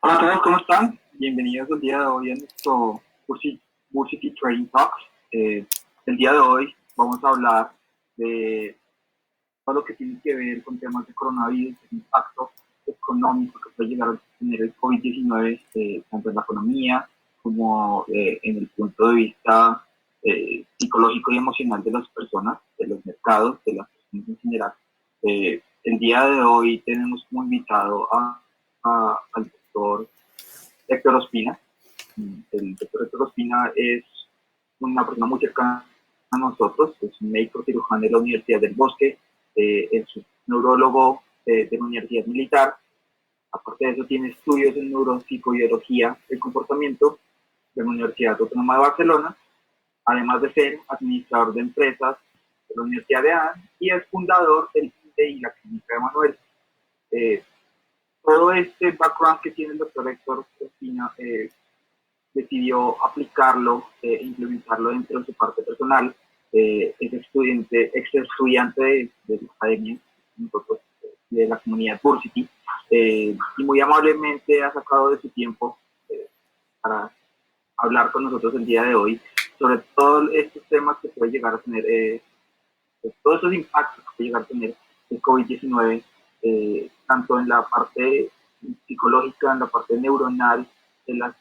Hola a todos, ¿cómo están? Bienvenidos el día de hoy a nuestro Bursity Trading Talks. El día de hoy vamos a hablar de todo lo que tiene que ver con temas de coronavirus, el impacto económico que puede llegar a tener el COVID-19, tanto en la economía como en el punto de vista psicológico y emocional de las personas, de los mercados, de las personas en general. El día de hoy tenemos como invitado al doctor Héctor Ospina. El doctor Héctor Ospina es una persona muy cercana a nosotros, es un médico cirujano de la Universidad del Bosque, es un neurólogo de la Universidad Militar. Aparte de eso, tiene estudios en neuropsicobiología del comportamiento de la Universidad Autónoma de Barcelona, además de ser administrador de empresas de la Universidad de ADN y es fundador del INDE y la Clínica de Manuel. Todo este background que tiene el doctor Héctor Ospina decidió aplicarlo e implementarlo dentro de su parte personal. Es ex estudiante de la academia, nosotros, de la comunidad Bursity, y muy amablemente ha sacado de su tiempo para hablar con nosotros el día de hoy sobre todos estos temas que puede llegar a tener, todos esos impactos que puede llegar a tener el COVID-19, tanto en la parte psicológica, en la parte neuronal de las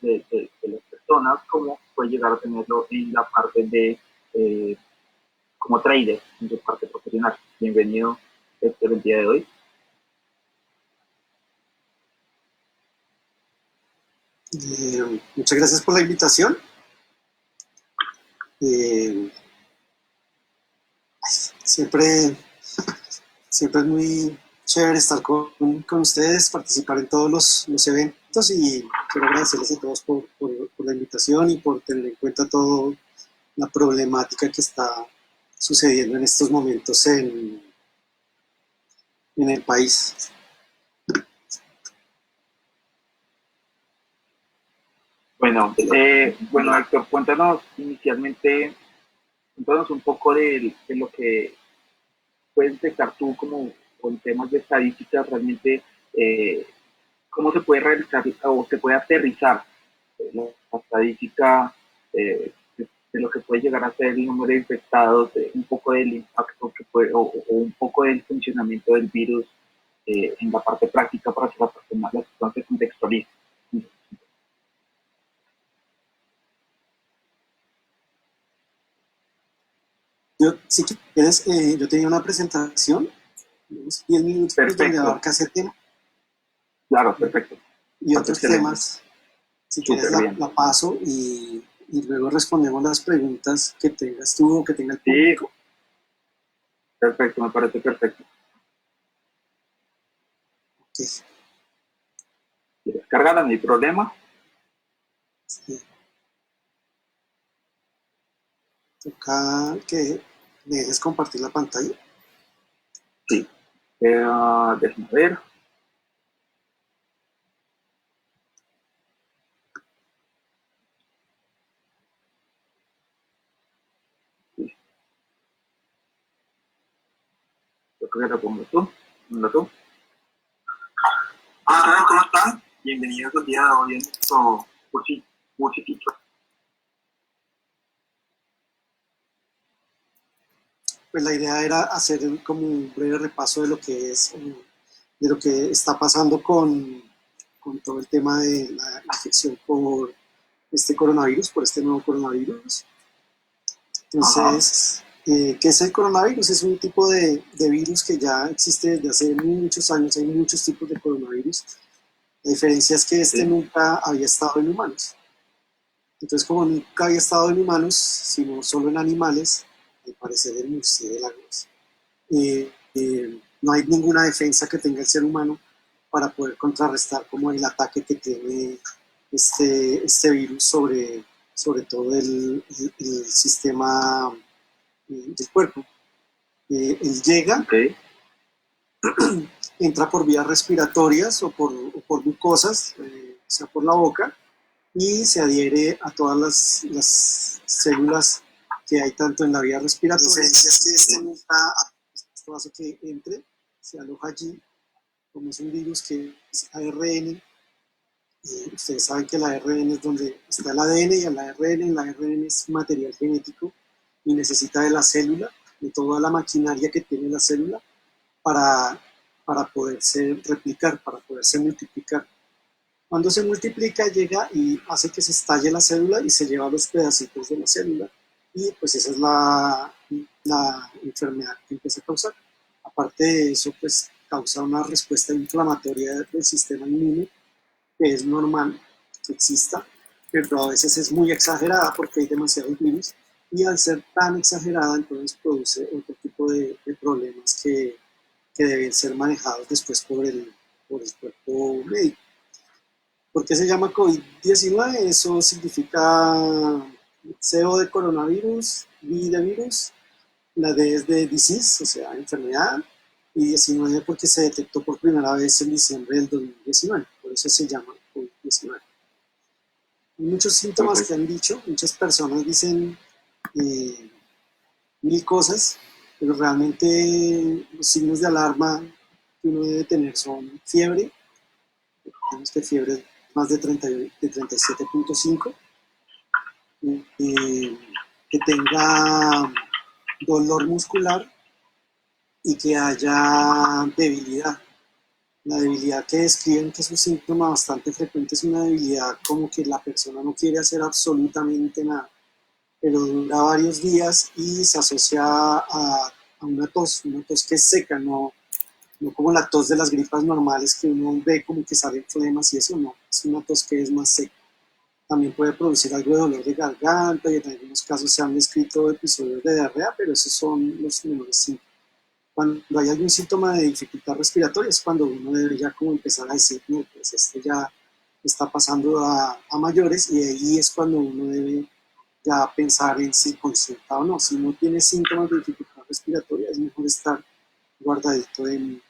personas, como puede llegar a tenerlo en la parte de como trader, en su parte profesional. Bienvenido el día de hoy. Muchas gracias por la invitación. Siempre es muy chévere estar con ustedes, participar en todos los eventos y quiero agradecerles a todos por la invitación y por tener en cuenta toda la problemática que está sucediendo en estos momentos en el país. Bueno, Héctor, cuéntanos inicialmente, cuéntanos un poco de lo que puedes detectar tú como con temas de estadísticas, realmente cómo se puede realizar o se puede aterrizar la estadística de lo que puede llegar a ser el número de infectados, un poco del impacto que puede, o un poco del funcionamiento del virus en la parte práctica para que las personas se contextualicen. Si quieres, yo tenía una presentación, unos 10 minutos, donde abarca ese tema. Claro, perfecto. Y otros temas, si quieres la paso y luego respondemos las preguntas que tengas tú o que tenga el público. Sí, perfecto, me parece perfecto. Okay. ¿Quieres cargarla? No hay problema. Sí. Toca que me dejes compartir la pantalla. Sí. Déjame ver. Sí. Yo creo que la pongo tú. Ponlo tú. Hola, ¿cómo están? Bienvenidos al día de hoy a nuestro Bursity. Pues la idea era hacer como un breve repaso de lo que es, de lo que está pasando con todo el tema de la infección por este coronavirus, por este nuevo coronavirus. Entonces, ¿qué es el coronavirus? Es un tipo de virus que ya existe desde hace muchos años, hay muchos tipos de coronavirus. La diferencia es que este nunca había estado en humanos. Entonces, como nunca había estado en humanos, sino solo en animales, al parecer en murciélagos, no hay ninguna defensa que tenga el ser humano para poder contrarrestar como el ataque que tiene este virus sobre todo el sistema del cuerpo. Él llega, entra por vías respiratorias o por mucosas, o sea, por la boca, y se adhiere a todas las células que hay tanto en la vía respiratoria. Este nunca hace que entre, se aloja allí, como es un virus que es ARN, Ustedes saben que el ARN es donde está el ADN y el ARN es material genético y necesita de la célula, de toda la maquinaria que tiene la célula para, para poderse replicar, para poderse multiplicar. Cuando se multiplica llega y hace que se estalle la célula y se lleva los pedacitos de la célula y pues esa es la enfermedad que empieza a causar. Aparte de eso, pues causa una respuesta inflamatoria del sistema inmune que es normal que exista, pero a veces es muy exagerada porque hay demasiados virus y al ser tan exagerada entonces produce otro tipo de problemas que deben ser manejados después por el cuerpo médico. ¿Por qué se llama COVID-19? Eso significa CO de coronavirus, V de virus, la D es de disease, o sea, enfermedad, y 19 porque se detectó por primera vez en diciembre del 2019, por eso se llama COVID-19. Hay muchos síntomas que han dicho, muchas personas dicen eh, mil cosas, pero realmente los signos de alarma que uno debe tener son fiebre, tenemos que fiebre más de 37.5, que tenga dolor muscular y que haya debilidad. La debilidad que describen, que es un síntoma bastante frecuente, es una debilidad como que la persona no quiere hacer absolutamente nada, pero dura varios días y se asocia a una tos que es seca, no como la tos de las gripas normales que uno ve como que salen flemas y eso, no, es una tos que es más seca. También puede producir algo de dolor de garganta y en algunos casos se han descrito episodios de diarrea, pero esos son los menores síntomas. Cuando hay algún síntoma de dificultad respiratoria es cuando uno debería como empezar a decir, no, pues esto ya está pasando a mayores y ahí es cuando uno debe ya pensar en si consulta o no. Si no tiene síntomas de dificultad respiratoria es mejor estar guardadito en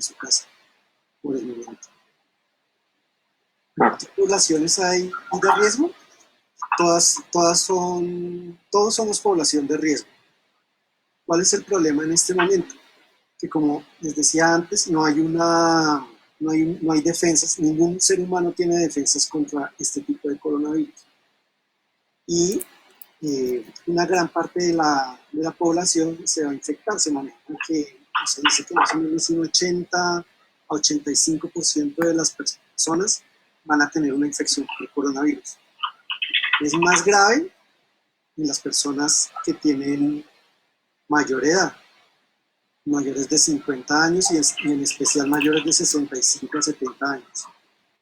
su casa por el momento. Claro. ¿Qué poblaciones hay de riesgo? Todos somos población de riesgo. ¿Cuál es el problema en este momento? Que como les decía antes, no hay defensas, ningún ser humano tiene defensas contra este tipo de coronavirus. Y una gran parte de la población se va a infectar, se maneja que se dice que más o menos un 80 a 85% de las personas van a tener una infección por coronavirus. Es más grave en las personas que tienen mayor edad, mayores de 50 años y en especial mayores de 65 a 70 años,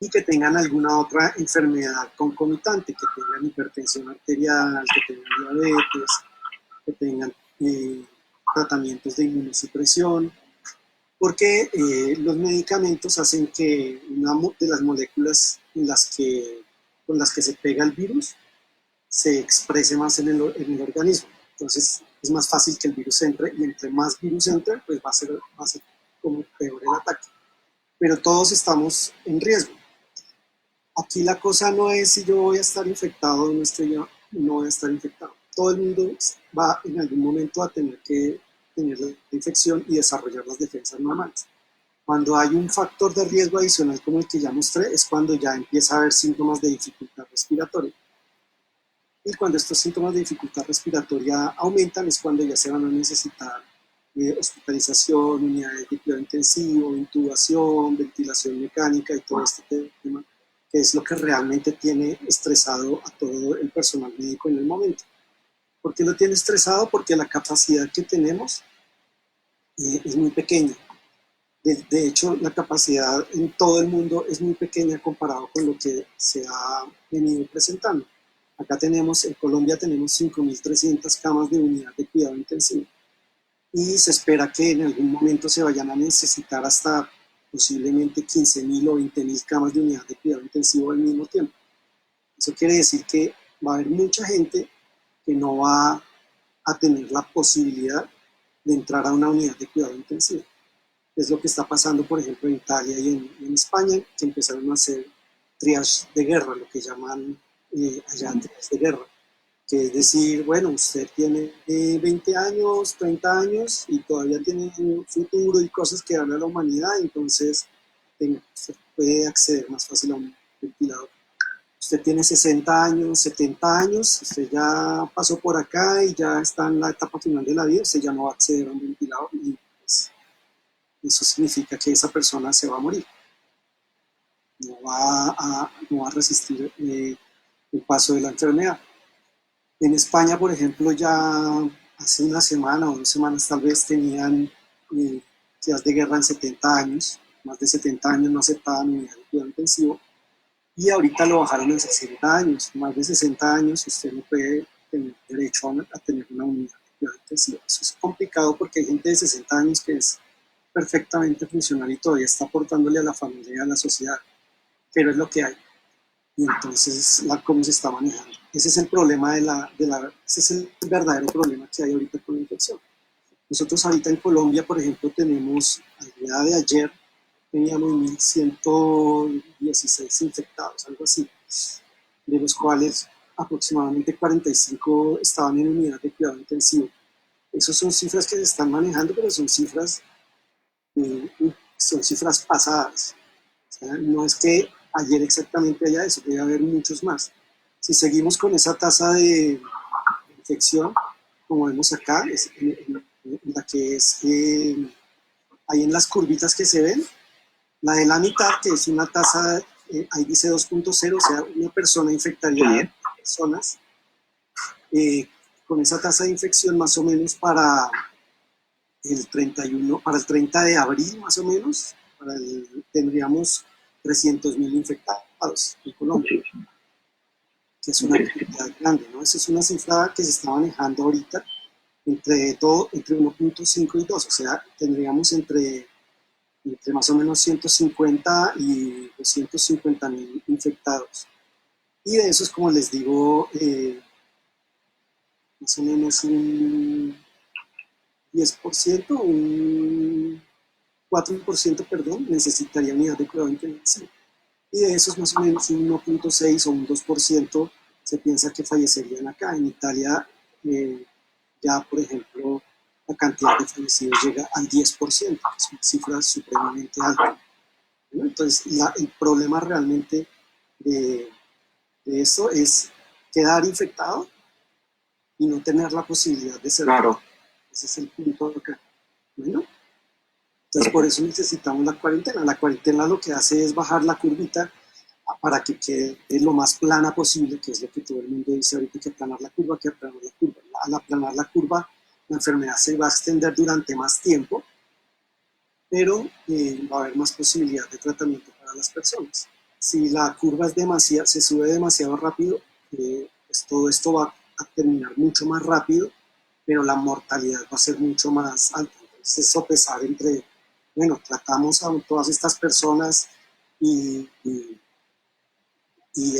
y que tengan alguna otra enfermedad concomitante, que tengan hipertensión arterial, que tengan diabetes, que tengan tratamientos de inmunosupresión, porque los medicamentos hacen que una de las moléculas con las que se pega el virus se exprese más en el organismo. Entonces es más fácil que el virus entre y entre más virus entre, pues va a ser como peor el ataque. Pero todos estamos en riesgo. Aquí la cosa no es si yo voy a estar infectado o no voy a estar infectado. Todo el mundo va en algún momento a tener que tener la infección y desarrollar las defensas normales. Cuando hay un factor de riesgo adicional como el que ya mostré, es cuando ya empieza a haber síntomas de dificultad respiratoria. Y cuando estos síntomas de dificultad respiratoria aumentan es cuando ya se van a necesitar hospitalización, unidades de cuidado intensivo, intubación, ventilación mecánica y todo este tema, que es lo que realmente tiene estresado a todo el personal médico en el momento. ¿Por qué lo tiene estresado? Porque la capacidad que tenemos es muy pequeña. De hecho, la capacidad en todo el mundo es muy pequeña comparado con lo que se ha venido presentando. Acá tenemos, en Colombia tenemos 5.300 camas de unidad de cuidado intensivo y se espera que en algún momento se vayan a necesitar hasta posiblemente 15.000 o 20.000 camas de unidad de cuidado intensivo al mismo tiempo. Eso quiere decir que va a haber mucha gente que no va a tener la posibilidad de entrar a una unidad de cuidado intensivo. Es lo que está pasando, por ejemplo, en Italia y en España, que empezaron a hacer triage de guerra, lo que llaman allá triage de guerra, que es decir, bueno, usted tiene 20 años, 30 años y todavía tiene un futuro y cosas que darle a la humanidad, entonces usted puede acceder más fácil a un ventilador. Usted tiene 60 años, 70 años, usted ya pasó por acá y ya está en la etapa final de la vida, usted ya no va a acceder a un ventilador y pues, eso significa que esa persona se va a morir, no va a resistir el paso de la enfermedad. En España, por ejemplo, ya hace una semana o 2 semanas tal vez tenían quedas de guerra en 70 años, más de 70 años no aceptaban unidad de cuidado intensivo, y ahorita lo bajaron a 60 años, más de 60 años usted no puede tener derecho a tener una unidad de cuidado intensivo. Eso es complicado porque hay gente de 60 años que es perfectamente funcional y todavía está aportándole a la familia y a la sociedad, pero es lo que hay. Y entonces, cómo se está manejando. Ese es el problema ese es el verdadero problema que hay ahorita con la infección. Nosotros ahorita en Colombia, por ejemplo, tenemos, al día de ayer, teníamos 1.116 infectados, algo así, de los cuales aproximadamente 45 estaban en unidad de cuidado intensivo. Esas son cifras que se están manejando, pero eh, son cifras pasadas. O sea, no es que ayer exactamente haya eso, debe haber muchos más. Si seguimos con esa tasa de infección, como vemos acá, es en la que es ahí en las curvitas que se ven, la de la mitad, que es una tasa, ahí dice 2.0, o sea, una persona infectaría a personas, con esa tasa de infección más o menos para el 31, para el 30 de abril más o menos, tendríamos 300.000 infectados en Colombia, que es una cantidad grande, ¿no? Esa es una cifra que se está manejando ahorita entre 1.5 y 2, o sea, tendríamos entre más o menos 150 y 250.000 infectados. Y de esos, como les digo, más o menos un 10%, un 4%, perdón, necesitaría unidad de cuidado intensivo. Y de esos más o menos un 1.6 o un 2% se piensa que fallecerían acá. En Italia ya, por ejemplo, la cantidad de fallecidos llega al 10%, es una cifra supremamente alta, ¿no? Entonces, el problema realmente de, de esto es quedar infectado y no tener la posibilidad de ser. Claro. Ese es el punto acá. Bueno, entonces por eso necesitamos la cuarentena. La cuarentena lo que hace es bajar la curvita para que quede lo más plana posible, que es lo que todo el mundo dice ahorita, que aplanar la curva, que aplanar la curva. Al aplanar la curva, la enfermedad se va a extender durante más tiempo, pero va a haber más posibilidad de tratamiento para las personas. Si la curva se sube demasiado rápido, pues todo esto va a terminar mucho más rápido, pero la mortalidad va a ser mucho más alta. Entonces, es sopesar entre, bueno, tratamos a todas estas personas y, y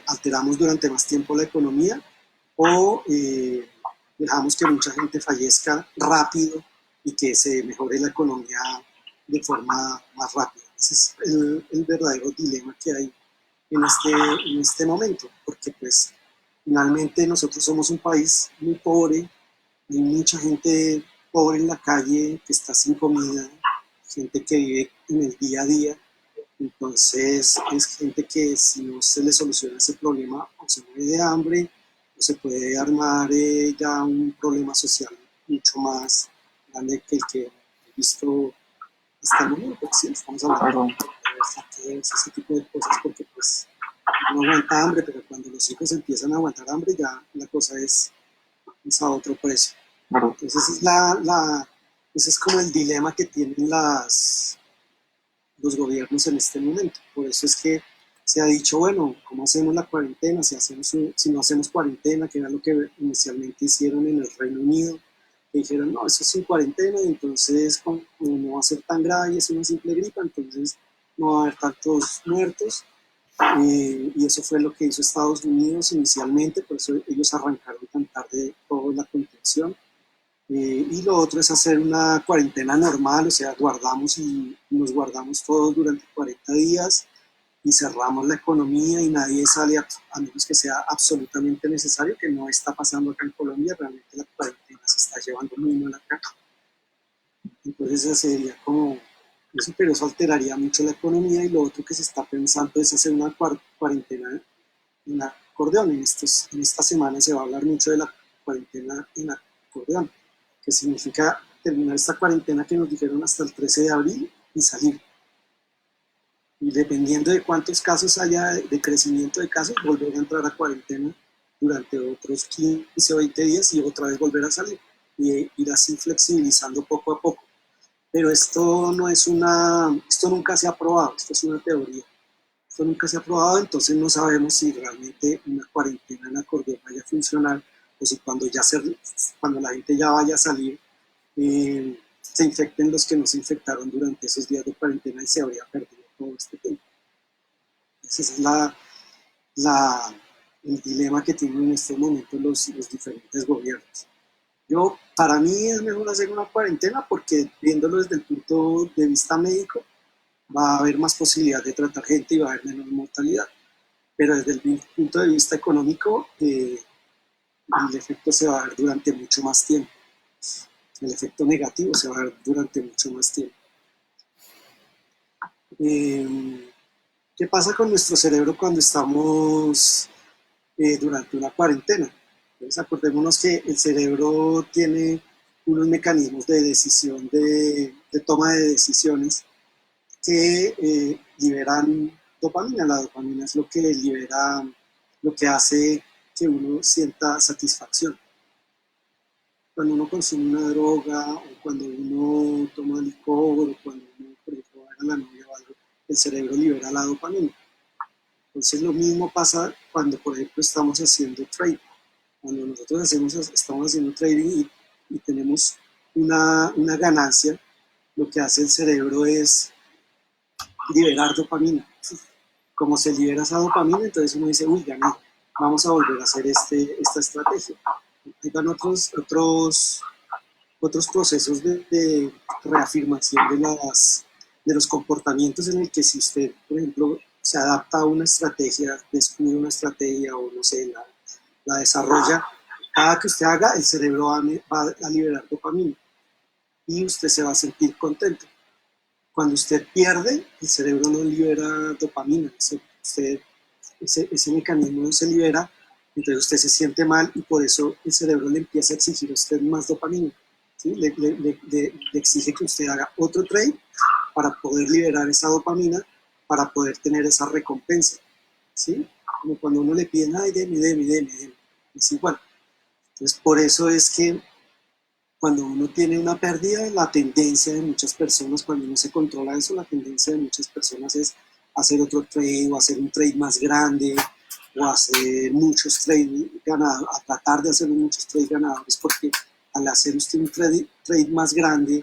alteramos durante más tiempo la economía, o dejamos que mucha gente fallezca rápido y que se mejore la economía de forma más rápida. Ese es el verdadero dilema que hay en este momento, porque pues finalmente nosotros somos un país muy pobre, hay mucha gente pobre en la calle que está sin comida, gente que vive en el día a día. Entonces es gente que si no se le soluciona ese problema o se muere de hambre o se puede armar ya un problema social mucho más grande que el que he visto hasta el momento. Sí, estamos hablando de ese tipo de cosas porque pues uno aguanta hambre, pero cuando los hijos empiezan a aguantar hambre ya la cosa es a otro precio. Entonces ese es como el dilema que tienen los gobiernos en este momento. Por eso es que se ha dicho, bueno, ¿cómo hacemos la cuarentena? Si no hacemos cuarentena, que era lo que inicialmente hicieron en el Reino Unido, que dijeron, no, eso es sin cuarentena, y entonces como no va a ser tan grave y es una simple gripa, entonces no va a haber tantos muertos. Y eso fue lo que hizo Estados Unidos inicialmente, por eso ellos arrancaron tan tarde toda la contención. Y lo otro es hacer una cuarentena normal, o sea, nos guardamos todos durante 40 días y cerramos la economía y nadie sale a menos que sea absolutamente necesario, que no está pasando acá en Colombia. Realmente la cuarentena se está llevando muy mal acá. Entonces esa sería como Eso, pero eso alteraría mucho la economía y lo otro que se está pensando es hacer una cuarentena en acordeón. En esta semana se va a hablar mucho de la cuarentena en acordeón, que significa terminar esta cuarentena que nos dijeron hasta el 13 de abril y salir. Y dependiendo de cuántos casos haya de crecimiento de casos, volver a entrar a cuarentena durante otros 15 o 20 días y otra vez volver a salir. Y ir así flexibilizando poco a poco. Pero esto no es esto nunca se ha probado, esto es una teoría. Esto nunca se ha probado, entonces no sabemos si realmente una cuarentena en acordeón vaya a funcionar o si cuando la gente ya vaya a salir, se infecten los que no se infectaron durante esos días de cuarentena y se habría perdido todo este tiempo. Ese es el dilema que tienen en estos momentos los diferentes gobiernos. Para mí es mejor hacer una cuarentena porque viéndolo desde el punto de vista médico, va a haber más posibilidad de tratar gente y va a haber menos mortalidad. Pero desde el punto de vista económico, el efecto se va a ver durante mucho más tiempo. El efecto negativo se va a ver durante mucho más tiempo. ¿Qué pasa con nuestro cerebro cuando estamos durante una cuarentena? Entonces, acordémonos que el cerebro tiene unos mecanismos de decisión, de toma de decisiones que liberan dopamina. La dopamina es lo que libera, lo que hace que uno sienta satisfacción. Cuando uno consume una droga o cuando uno toma licor o cuando uno, por ejemplo, va a la novia o algo, el cerebro libera la dopamina. Entonces lo mismo pasa cuando, por ejemplo, estamos haciendo trading. Cuando nosotros estamos haciendo trading y tenemos una ganancia, lo que hace el cerebro es liberar dopamina. Como se libera esa dopamina, entonces uno dice, uy, gané, vamos a volver a hacer esta estrategia. Ahí van otros procesos de reafirmación de los comportamientos en el que si usted, por ejemplo, se adapta a una estrategia, descubre una estrategia o no sé, la desarrolla, cada que usted haga, el cerebro va a liberar dopamina y usted se va a sentir contento. Cuando usted pierde, el cerebro no libera dopamina, ese mecanismo no se libera, entonces usted se siente mal y por eso el cerebro le empieza a exigir a usted más dopamina. ¿Sí? Le exige que usted haga otro trade para poder liberar esa dopamina, para poder tener esa recompensa. ¿Sí? Como cuando uno le piden, ay, deme. Es igual. Entonces, por eso es que cuando uno tiene una pérdida, la tendencia de muchas personas, cuando uno se controla eso, la tendencia de muchas personas es hacer otro trade o hacer un trade más grande o hacer muchos trades ganadores, a tratar de hacer muchos trades ganadores, porque al hacer usted un trade más grande,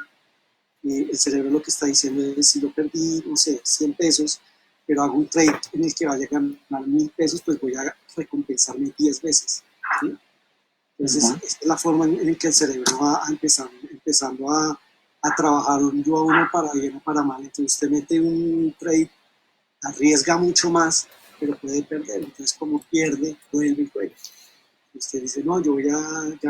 el cerebro lo que está diciendo es, si lo perdí, no sé, 100 pesos, pero hago un trade en el que vaya a ganar 1000 pesos, pues voy a recompensarme 10 veces. ¿Sí? Entonces, esta es la forma en que el cerebro va empezando a trabajar yo a uno para bien o para mal. Entonces, usted mete un trade, arriesga mucho más, pero puede perder. Entonces, como pierde, vuelve y juega. Usted dice, no, ya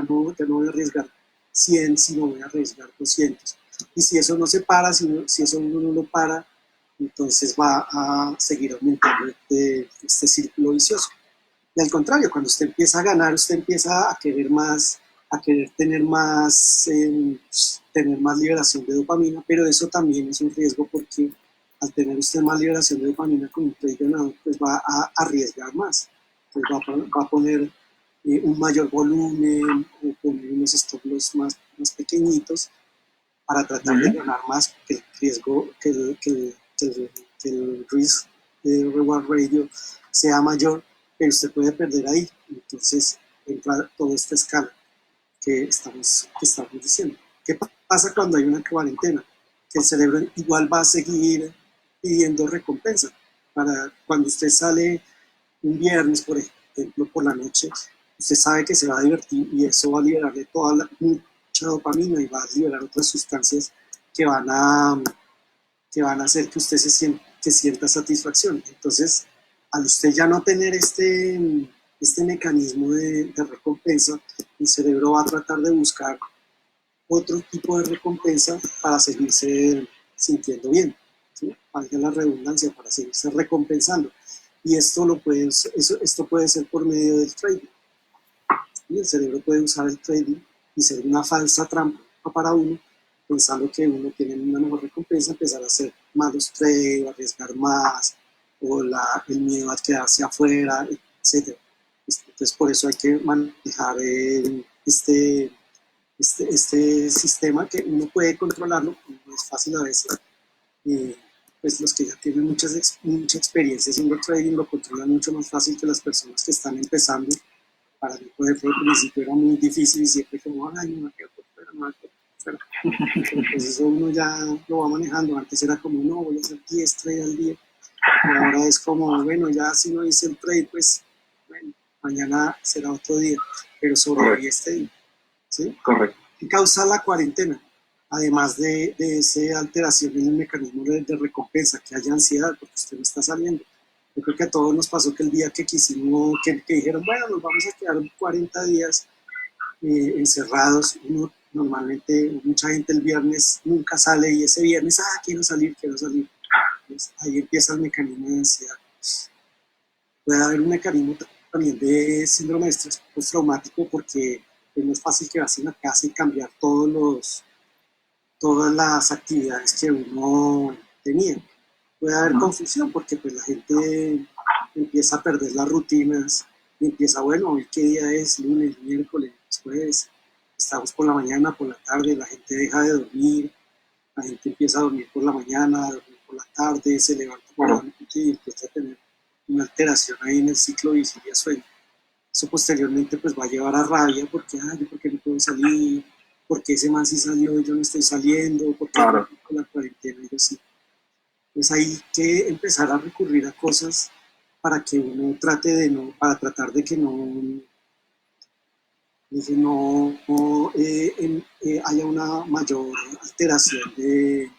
no voy a arriesgar 100, sino voy a arriesgar 200. Y si eso no se para, si eso uno no lo para, entonces va a seguir aumentando este círculo vicioso. Y al contrario, cuando usted empieza a ganar, usted empieza a querer más, a querer tener más liberación de dopamina, pero eso también es un riesgo porque al tener usted más liberación de dopamina con un trade ganador, pues va a arriesgar más. Entonces va a poner un mayor volumen o poner unos stop loss más pequeñitos para tratar de ganar más, que el riesgo, que el risk reward ratio sea mayor, pero usted puede perder ahí. Entonces entra toda esta escala que estamos diciendo. ¿Qué pasa cuando hay una cuarentena? Que el cerebro igual va a seguir pidiendo recompensa. Para cuando usted sale un viernes, por ejemplo, por la noche, usted sabe que se va a divertir y eso va a liberarle mucha dopamina y va a liberar otras sustancias que van a hacer que usted sienta satisfacción. Entonces, al usted ya no tener este mecanismo de recompensa, el cerebro va a tratar de buscar otro tipo de recompensa para seguirse sintiendo bien, ¿sí? Valga la redundancia, para seguirse recompensando. Y esto puede ser por medio del trading. Y el cerebro puede usar el trading y ser una falsa trampa para uno, pensando que uno tiene una mejor recompensa, empezar a hacer malos trades, arriesgar más, o el miedo a quedarse afuera, etc. Entonces, por eso hay que manejar este sistema, que uno puede controlarlo, no es fácil a veces. Pues los que ya tienen mucha experiencia haciendo trading lo controlan mucho más fácil que las personas que están empezando. Para mí, por ejemplo, al principio era muy difícil y siempre como, ay, no me quedo por fuera, no me quedo por fuera. Pues eso uno ya lo va manejando. Antes era como, no, voy a hacer 10 trades al día. Y ahora es como, bueno, ya si no hice el trade, pues, bueno, mañana será otro día. Pero sobreviví este día, ¿sí? Correcto. ¿Qué causa la cuarentena? Además de esa alteración en el mecanismo de recompensa, que haya ansiedad, porque usted no está saliendo. Yo creo que a todos nos pasó que el día que quisimos, que dijeron, bueno, nos vamos a quedar 40 días encerrados. Uno, normalmente, mucha gente el viernes nunca sale y ese viernes, quiero salir, quiero salir. Entonces, ahí empieza el mecanismo de ansiedad. Puede haber un mecanismo también de síndrome de estrés postraumático, porque pues, no es fácil quedarse en la casa y cambiar todas las actividades que uno tenía. Puede haber confusión porque pues la gente empieza a perder las rutinas y empieza, bueno, hoy qué día es, lunes, miércoles, jueves, estamos por la mañana, por la tarde, la gente deja de dormir, la gente empieza a dormir por la mañana, a dormir por la tarde, se levanta por la noche y empieza a tener una alteración ahí en el ciclo vigilia-sueño. Eso posteriormente pues va a llevar a rabia porque, yo por qué no puedo salir, porque ese man sí salió y yo no estoy saliendo, porque Claro. con la cuarentena y yo sí. Pues hay que empezar a recurrir a cosas para que uno trate para tratar de que haya una mayor alteración de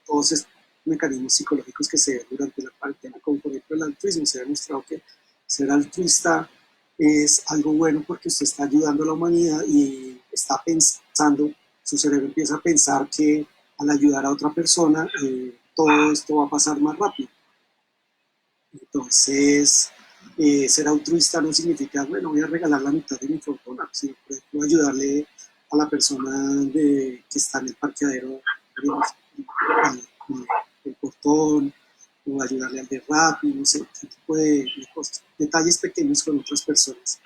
todos estos mecanismos psicológicos que se ven durante la cuarentena, como por ejemplo el altruismo. Se ha demostrado que ser altruista es algo bueno porque usted está ayudando a la humanidad y está pensando, su cerebro empieza a pensar que al ayudar a otra persona, todo esto va a pasar más rápido. Entonces, ser altruista no significa, bueno, voy a regalar la mitad de mi fortuna, sino, por ejemplo, ayudarle a la persona que está en el parqueadero, el portón, o ayudarle al de Rappi, no sé, ese tipo de cosas, detalles pequeños con otras personas.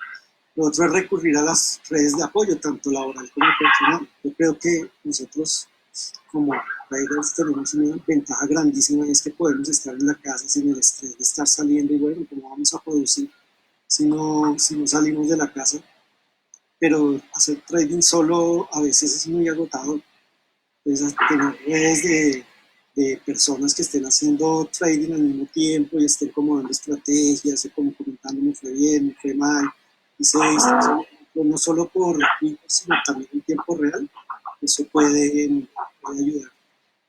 Lo otro es recurrir a las redes de apoyo, tanto laboral como personal. Yo creo que nosotros como traders tenemos una ventaja grandísima, es que podemos estar en la casa sin el estrés de estar saliendo y bueno, ¿cómo vamos a producir si no salimos de la casa? Pero hacer trading solo a veces es muy agotador. Entonces, tener redes de personas que estén haciendo trading al mismo tiempo y estén como dando estrategias, como comentando me fue bien, me fue mal, hice esto, no solo por Twitter, sino también en tiempo real, eso puede ayudar.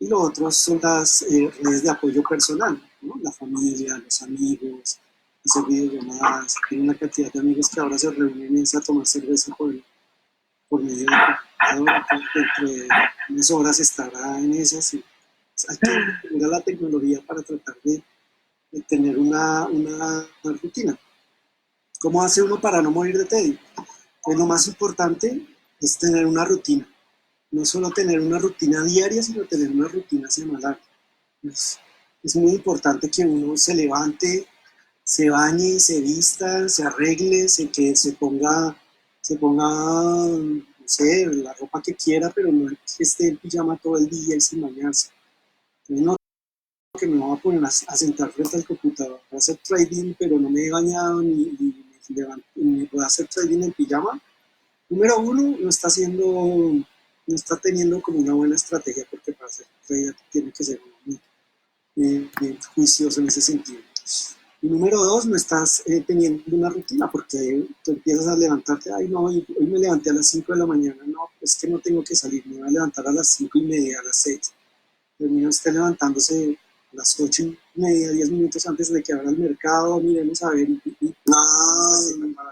Y lo otro son las redes de apoyo personal, ¿no? La familia, los amigos, hacer videollamadas. Tengo una cantidad de amigos que ahora se reúnen a tomar cerveza por medio de computador. Dentro de unas horas estará en esas. Y hay que recurrir a la tecnología para tratar de tener una rutina. ¿Cómo hace uno para no morir de tedio? Pues lo más importante es tener una rutina. No solo tener una rutina diaria, sino tener una rutina semanal. Es muy importante que uno se levante, se bañe, se vista, se arregle, se ponga, no sé, la ropa que quiera, pero no es que esté en pijama todo el día y sin bañarse. Entonces, no que me voy a poner a sentar frente al computador, a hacer trading, pero no me he bañado ni puedo hacer trading en pijama. Número uno, no está teniendo como una buena estrategia, porque para hacer trader tiene que ser muy juicioso en ese sentido. Y número dos, no estás teniendo una rutina, porque tú empiezas a levantarte, ay no, hoy me levanté a las 5 de la mañana, no, es que no tengo que salir, me voy a levantar a las 5:30, a las 6. Termina usted levantándose a las 8:30, 10 minutos antes de que abra el mercado, miremos a ver, no,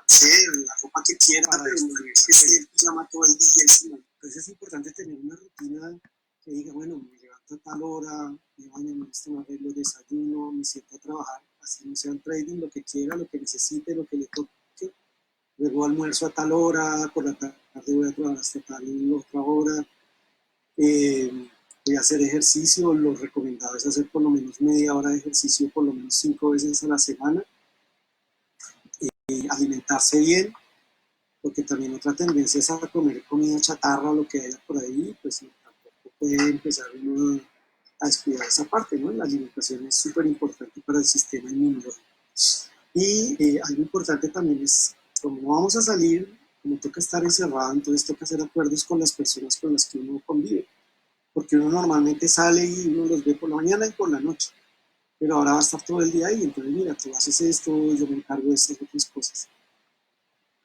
sé, la ropa que quiera, pero no es que esté en pijama todo el día. Entonces es importante tener una rutina que diga, bueno, me levanto a tal hora, me baño, me visto, me arreglo, desayuno, me siento a trabajar, así no sea en trading, lo que quiera, lo que necesite, lo que le toque. Luego almuerzo a tal hora, por la tarde voy a trabajar hasta tal otra hora. Voy a hacer ejercicio, lo recomendado es hacer por lo menos media hora de ejercicio, por lo menos 5 veces a la semana. Alimentarse bien, porque también otra tendencia es a comer comida chatarra, lo que haya por ahí, pues tampoco puede empezar uno a descuidar esa parte, ¿no? La alimentación es súper importante para el sistema inmunológico. Y algo importante también es, como no vamos a salir, como toca estar encerrado, entonces toca hacer acuerdos con las personas con las que uno convive, porque uno normalmente sale y uno los ve por la mañana y por la noche, pero ahora va a estar todo el día ahí, entonces mira, tú haces esto, yo me encargo de estas otras cosas.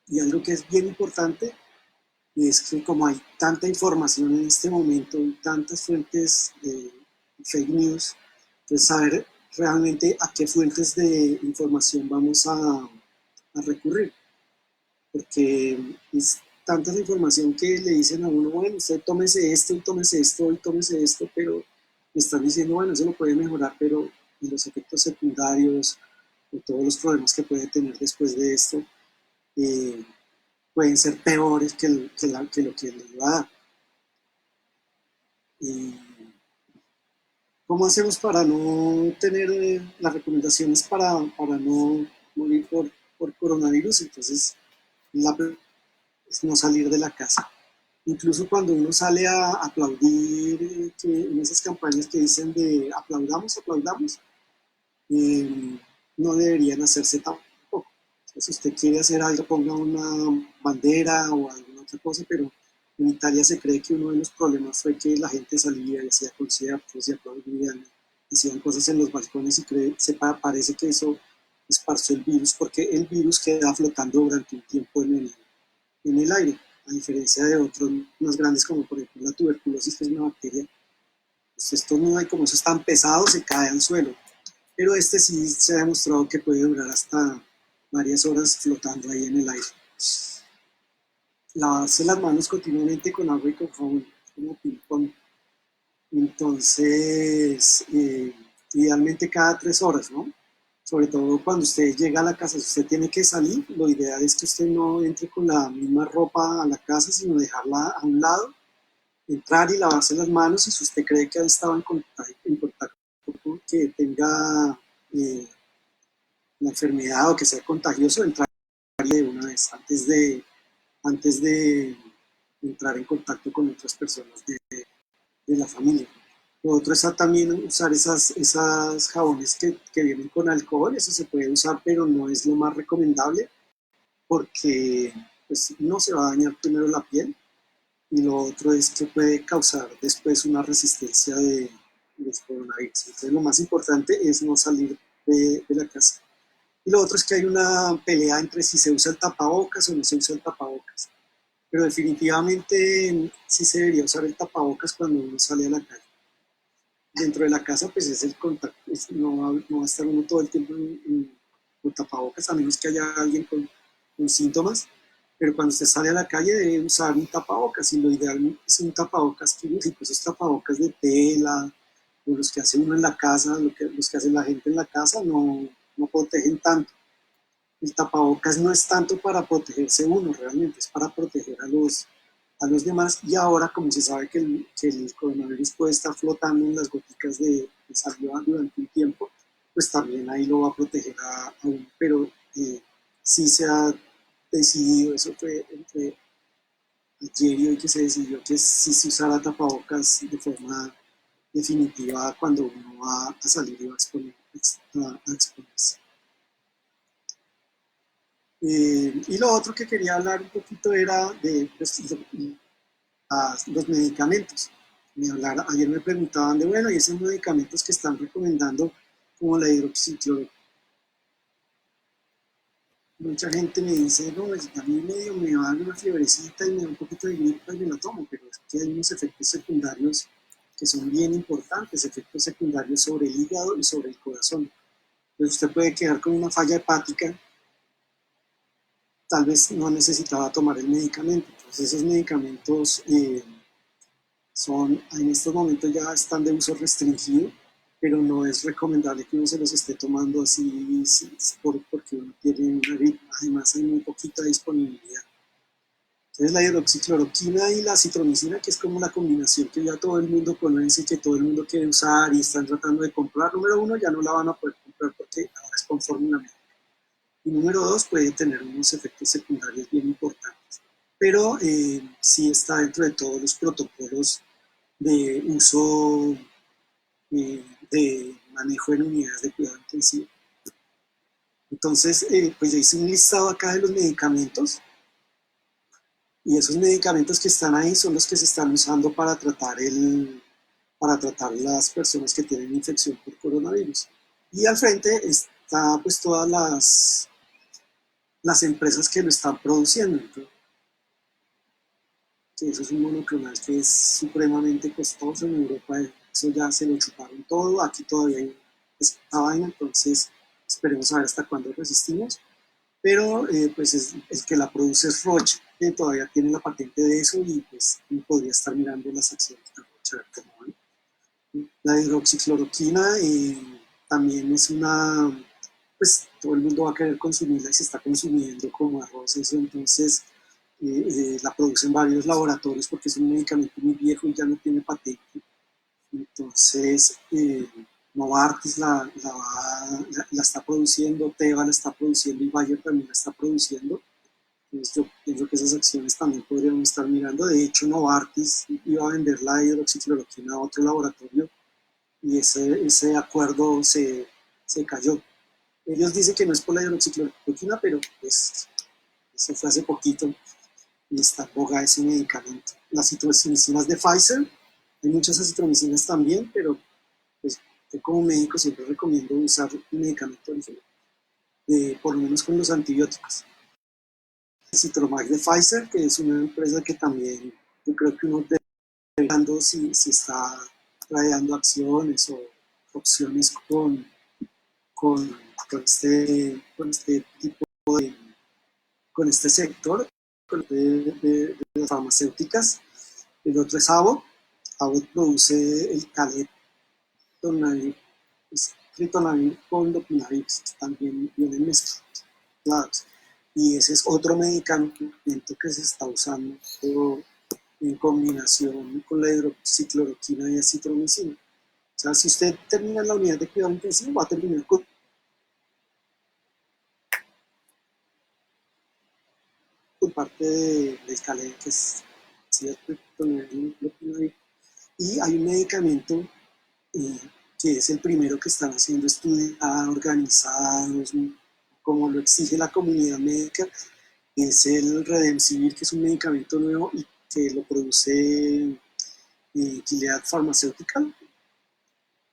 Y algo que es bien importante es que como hay tanta información en este momento y tantas fuentes de fake news, pues saber realmente a qué fuentes de información vamos a recurrir, porque es tanta información que le dicen a uno, bueno, usted tómese esto y tómese esto y tómese esto, pero me están diciendo, bueno, eso lo puede mejorar, pero y los efectos secundarios y todos los problemas que puede tener después de esto, eh, pueden ser peores que lo que le iba a dar. ¿Y cómo hacemos para no tener las recomendaciones para no morir por coronavirus? Entonces, la es no salir de la casa. Incluso cuando uno sale a aplaudir, en esas campañas que dicen de aplaudamos, aplaudamos, no deberían hacerse tampoco. Si usted quiere hacer algo, ponga una bandera o alguna otra cosa, pero en Italia se cree que uno de los problemas fue que la gente salía y hacía conciertos y aplaudían, hacían cosas en los balcones y parece que eso esparció el virus, porque el virus queda flotando durante un tiempo en el aire, a diferencia de otros más grandes como por ejemplo la tuberculosis, que es una bacteria. Pues esto no hay, como eso es tan pesado, se cae al suelo, pero este sí se ha demostrado que puede durar hasta varias horas flotando ahí en el aire. Lavarse las manos continuamente con agua y con jabón, como ping-pong. Entonces, idealmente cada 3 horas, ¿no? Sobre todo cuando usted llega a la casa, si usted tiene que salir, lo ideal es que usted no entre con la misma ropa a la casa, sino dejarla a un lado, entrar y lavarse las manos, y si usted cree que ha estado en contacto con que tenga la enfermedad o que sea contagioso, entrar de una vez antes de entrar en contacto con otras personas de la familia. Lo otro es también usar esas jabones que vienen con alcohol, eso se puede usar, pero no es lo más recomendable porque pues, no se va a dañar primero la piel, y lo otro es que puede causar después una resistencia de coronavirus. Entonces lo más importante es no salir de la casa. Y lo otro es que hay una pelea entre si se usa el tapabocas o no se usa el tapabocas. Pero definitivamente sí se debería usar el tapabocas cuando uno sale a la calle. Dentro de la casa, pues es el contacto, no va a estar uno todo el tiempo con tapabocas, a menos que haya alguien con síntomas. Pero cuando usted sale a la calle debe usar un tapabocas, y lo ideal es un tapabocas quirúrgico, esos tapabocas de tela, o los que hace uno en la casa, los que hace la gente en la casa, no protegen tanto. El tapabocas no es tanto para protegerse uno, realmente es para proteger a los demás, y ahora como se sabe que el coronavirus puede estar flotando en las goticas de saliva durante un tiempo, pues también ahí lo va a proteger a uno, pero sí se ha decidido, eso fue entre ayer y hoy que se decidió que sí se usara tapabocas de forma definitiva cuando uno va a salir y va a exponerse. Y lo otro que quería hablar un poquito era de pues, los medicamentos. Ayer me preguntaban de, bueno, y esos medicamentos que están recomendando, como la hidroxicloroquina. Mucha gente me dice, no, a mí medio me va a dar una fiebrecita y me da un poquito de gripa y me la tomo, pero es que hay unos efectos secundarios que son bien importantes, efectos secundarios sobre el hígado y sobre el corazón. Entonces usted puede quedar con una falla hepática, tal vez no necesitaba tomar el medicamento. Entonces esos medicamentos en estos momentos ya están de uso restringido, pero no es recomendable que uno se los esté tomando así porque uno tiene una gripe. Además hay muy poquita disponibilidad. Entonces la hidroxicloroquina y la citromicina, que es como la combinación que ya todo el mundo conoce, que todo el mundo quiere usar y están tratando de comprar, número uno, ya no la van a poder comprar porque ahora es con fórmula médica. Y número dos, puede tener unos efectos secundarios bien importantes. Pero sí está dentro de todos los protocolos de uso de manejo en unidades de cuidado intensivo. Entonces, pues yo hice un listado acá de los medicamentos y esos medicamentos que están ahí son los que se están usando para tratar las personas que tienen infección por coronavirus. Y al frente está pues todas las empresas que lo están produciendo. Entonces, eso es un monoclonal que es supremamente costoso. En Europa eso ya se lo chuparon todo, aquí todavía hay esta vaina, entonces esperemos a ver hasta cuándo resistimos. Pero pues el que la produce es Roche, que todavía tiene la patente de eso y pues podría estar mirando las acciones de Roche a ver cómo van. La hidroxicloroquina también es pues todo el mundo va a querer consumirla y se está consumiendo como arroz, eso, entonces la producen varios laboratorios porque es un medicamento muy viejo y ya no tiene patente. Entonces, Novartis la está produciendo, Teva la está produciendo y Bayer también la está produciendo. Entonces, yo pienso que esas acciones también podríamos estar mirando. De hecho, Novartis iba a vender la hidroxicloroquina a otro laboratorio y ese acuerdo se cayó. Ellos dicen que no es por la hidroxicloroquina, pero pues eso fue hace poquito y está en boga ese medicamento. Las citromicinas de Pfizer, hay muchas acitromicinas también, pero pues yo como médico siempre recomiendo usar un medicamento diferente, por lo menos con los antibióticos. Citromax de Pfizer, que es una empresa que también yo creo que uno debe estar viendo si está trayendo acciones o opciones con, con este tipo con este sector de las farmacéuticas. El otro es Abbott. Abbott produce el Caletonavir, Ritonavir con Lopinavir, también vienen mezclados. Y ese es otro medicamento que se está usando en combinación con la hidroxicloroquina y acitromicina. O sea, si usted termina la unidad de cuidado intensivo, va a terminar con parte del calé, que es cierto, y hay un medicamento que es el primero que están haciendo estudios organizados, como lo exige la comunidad médica, es el Redemsivir, que es un medicamento nuevo y que lo produce Gilead Pharmaceutical,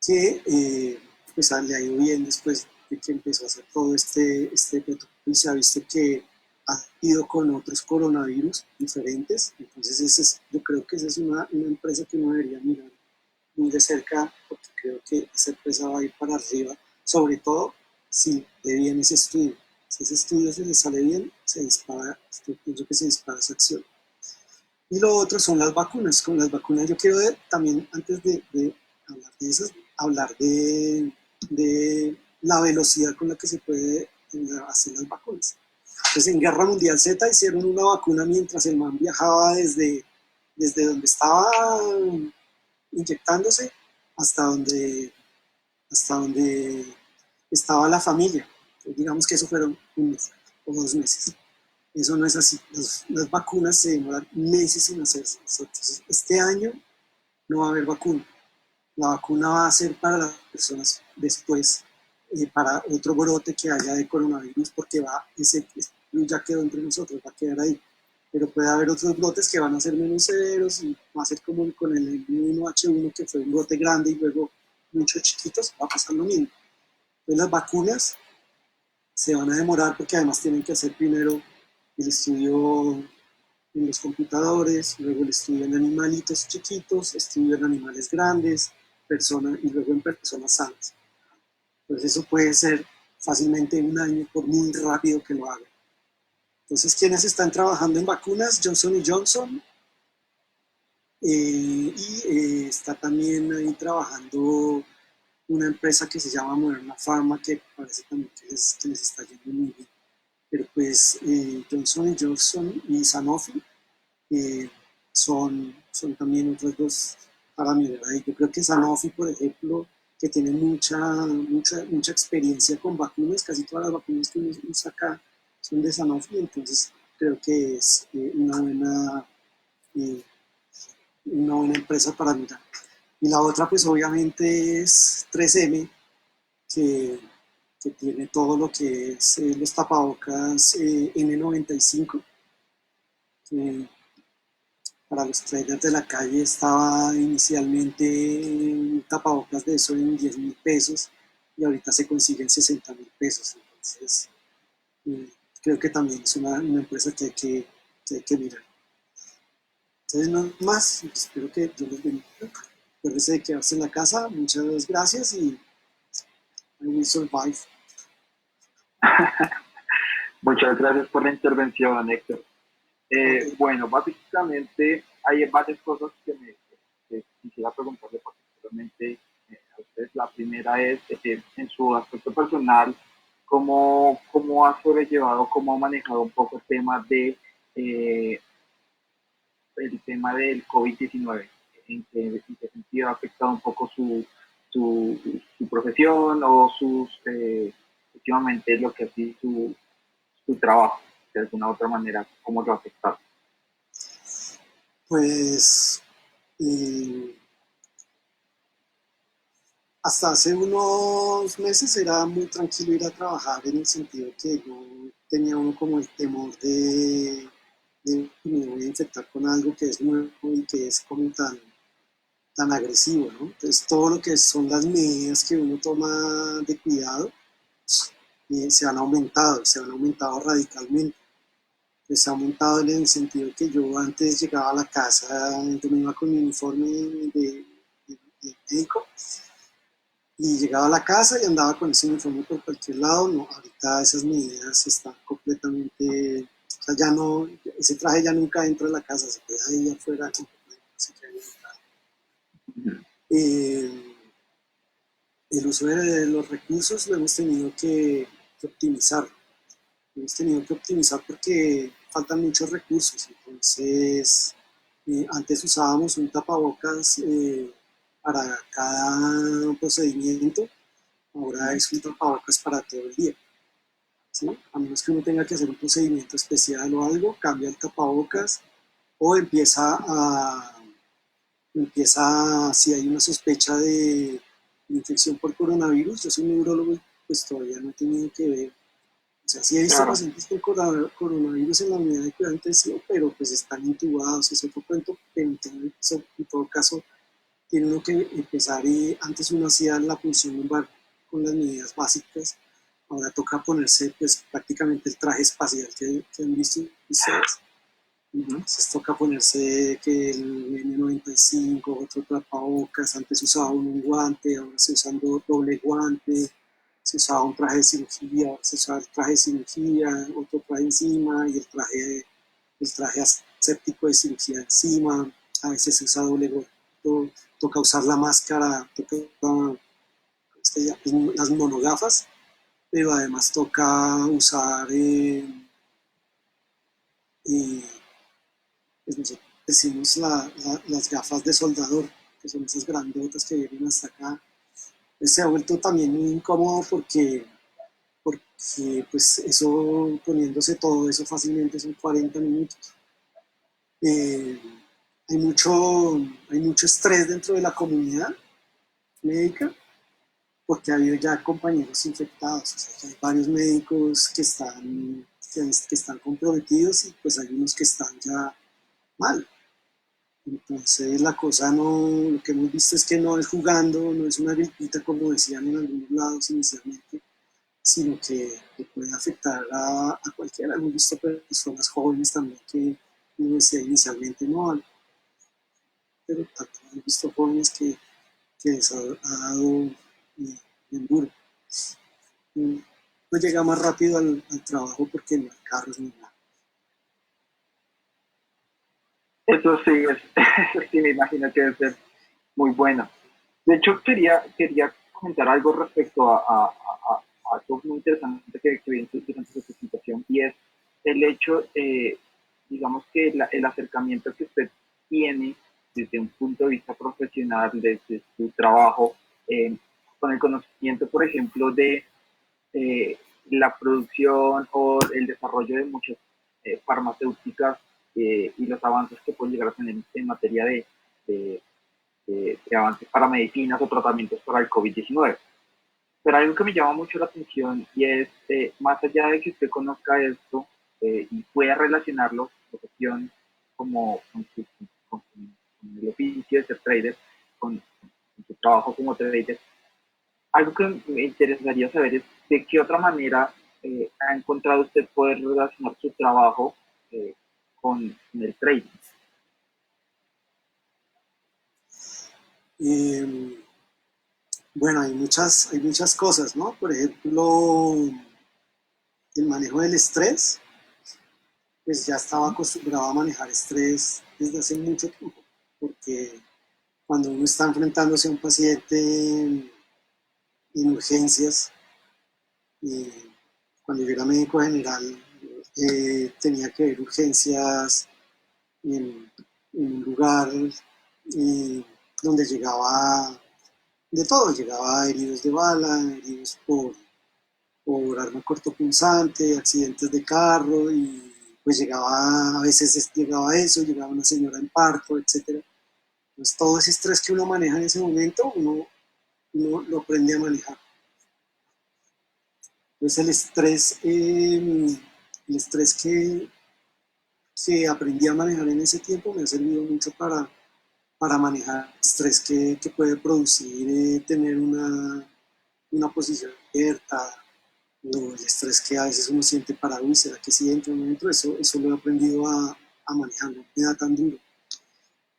que pues le ha ido bien después de que empezó a hacer todo este protocolo y se ha visto que ha ido con otros coronavirus diferentes. Entonces yo creo que esa es una empresa que uno debería mirar muy de cerca porque creo que esa empresa va a ir para arriba, sobre todo si le viene ese estudio. Si ese estudio se le sale bien, se dispara, yo pienso que se dispara esa acción. Y lo otro son las vacunas. Con las vacunas yo quiero también, antes de hablar de esas, hablar de la velocidad con la que se puede hacer las vacunas. Entonces en Guerra Mundial Z hicieron una vacuna mientras el man viajaba desde donde estaba inyectándose hasta donde estaba la familia. Entonces, digamos que eso fueron un mes o 2 meses. Eso no es así. Las vacunas se demoran meses en hacerse. Entonces, este año no va a haber vacuna. La vacuna va a ser para las personas después, para otro brote que haya de coronavirus, porque ese ya quedó entre nosotros, va a quedar ahí. Pero puede haber otros brotes que van a ser menos severos y va a ser como con el N1H1, que fue un brote grande y luego muchos chiquitos, va a pasar lo mismo. Entonces las vacunas se van a demorar porque además tienen que hacer primero el estudio en los computadores, luego el estudio en animalitos chiquitos, estudio en animales grandes, y luego en personas sanas. Entonces eso puede ser fácilmente un año por muy rápido que lo hagan. Entonces, ¿quiénes están trabajando en vacunas? Johnson & Johnson, Está también ahí trabajando una empresa que se llama Moderna Pharma, que parece también que les está yendo muy bien. Pero pues Johnson Johnson y Sanofi eh, son también otros dos para mirar ahí. Yo creo que Sanofi, por ejemplo, que tiene mucha experiencia con vacunas, casi todas las vacunas que uno usa acá son de Sanofi, entonces creo que es eh, una buena empresa para mirar. Y la otra, pues obviamente es 3M, que, que tiene todo lo que es los tapabocas N95, que para los traders de la calle estaba inicialmente un tapabocas de eso en 10.000 pesos y ahorita se consigue en 60.000 pesos. Entonces, eh, creo que también es una empresa que hay que mirar. Entonces, no más, espero que Dios los bendiga. Acuérdense de quedarse en la casa. Muchas gracias y I will survive. Muchas gracias por la intervención, Héctor. Ok. Bueno, básicamente hay varias cosas que quisiera preguntarle particularmente a ustedes. La primera es, en su aspecto personal, ¿cómo ha sobrellevado, cómo ha manejado un poco eh, el tema del COVID-19? ¿En qué sentido ha afectado un poco su profesión o últimamente lo que ha sido su trabajo? De alguna u otra manera, ¿cómo lo ha afectado? Pues eh, hasta hace unos meses era muy tranquilo ir a trabajar en el sentido que no tenía uno como el temor de que me voy a infectar con algo que es nuevo y que es como tan agresivo, ¿no? Entonces todo lo que son las medidas que uno toma de cuidado se han aumentado radicalmente. Pues se ha aumentado en el sentido que yo antes llegaba a la casa, yo me iba con mi uniforme de médico y llegaba a la casa y andaba con ese uniforme por cualquier lado. No, ahorita esas medidas están completamente, o sea, ya no, ese traje ya nunca entra a la casa, se queda ahí afuera, se queda ahí eh, el uso de los recursos lo hemos tenido que optimizar. Lo hemos tenido que optimizar porque faltan muchos recursos. Entonces, antes usábamos un tapabocas para cada procedimiento, ahora es un tapabocas para todo el día. ¿Sí? A menos que uno tenga que hacer un procedimiento especial o algo, cambia el tapabocas o si hay una sospecha de infección por coronavirus. Yo soy neurólogo y pues todavía no he tenido que ver. O sea, sí he visto Claro. pacientes con coronavirus en la unidad de cuidado intensivo, pero pues están intubados, es otro cuento, pero en todo caso tiene uno que empezar, antes uno hacía la punción lumbar con las medidas básicas, ahora toca ponerse pues prácticamente el traje espacial que han visto ustedes. Ujú. Entonces toca ponerse que el N95, otro tapabocas, antes usaba un guante, ahora se usa un doble guante, se usaba un traje de cirugía, ahora se usaba el traje de cirugía, otro traje encima y el traje aséptico de cirugía encima, a veces se usa doble guante, toca usar la máscara, toca las monogafas, pero además toca usar eh, pues nosotros decimos las gafas de soldador, que son esas grandotas que vienen hasta acá. Pues se ha vuelto también muy incómodo porque pues eso, poniéndose todo eso fácilmente son 40 minutos. Eh, hay, mucho, hay mucho estrés dentro de la comunidad médica porque ha habido ya compañeros infectados, o sea, hay varios médicos que están comprometidos y pues hay unos que están ya mal. Entonces la cosa no, lo que hemos visto es que no es jugando, no es una gripita como decían en algunos lados inicialmente, sino que puede afectar a cualquiera. Hemos visto personas jóvenes también que uno decía inicialmente no, pero tanto hemos visto jóvenes que les ha dado bien duro. No llega más rápido al trabajo porque no hay carros ni nada. Eso sí, eso sí me imagino que debe ser muy bueno. De hecho, quería comentar algo respecto a algo muy interesante que vi en durante su presentación, y es el hecho, digamos que el acercamiento que usted tiene desde un punto de vista profesional, desde su trabajo, eh, con el conocimiento, por ejemplo, de eh, la producción o el desarrollo de muchas farmacéuticas, y los avances que pueden llegar a tener en materia de, de avances para medicinas o tratamientos para el COVID-19. Pero algo que me llama mucho la atención, y es, más allá de que usted conozca esto y pueda relacionarlo, su profesión, como con el oficio de ser trader, con su trabajo como trader, algo que me interesaría saber es de qué otra manera ha encontrado usted poder relacionar su trabajo eh, con el trading. Eh, bueno, hay muchas cosas, ¿no? Por ejemplo, el manejo del estrés, pues ya estaba acostumbrado a manejar estrés desde hace mucho tiempo, porque cuando uno está enfrentándose a un paciente en urgencias, y cuando yo era médico general, tenía que ver urgencias en, en un lugar eh, donde llegaba de todo, llegaba heridos de bala, heridos por arma cortopunzante, accidentes de carro, y pues llegaba, a veces llegaba eso, llegaba una señora en parto, etcétera. Entonces todo ese estrés que uno maneja en ese momento, uno lo aprende a manejar. Entonces el estrés que aprendí a manejar en ese tiempo me ha servido mucho para manejar el estrés que puede producir tener una posición abierta, o el estrés que a veces uno siente para, uy, ¿será que si entro o no entro? Eso lo he aprendido a manejar, no me da tan duro.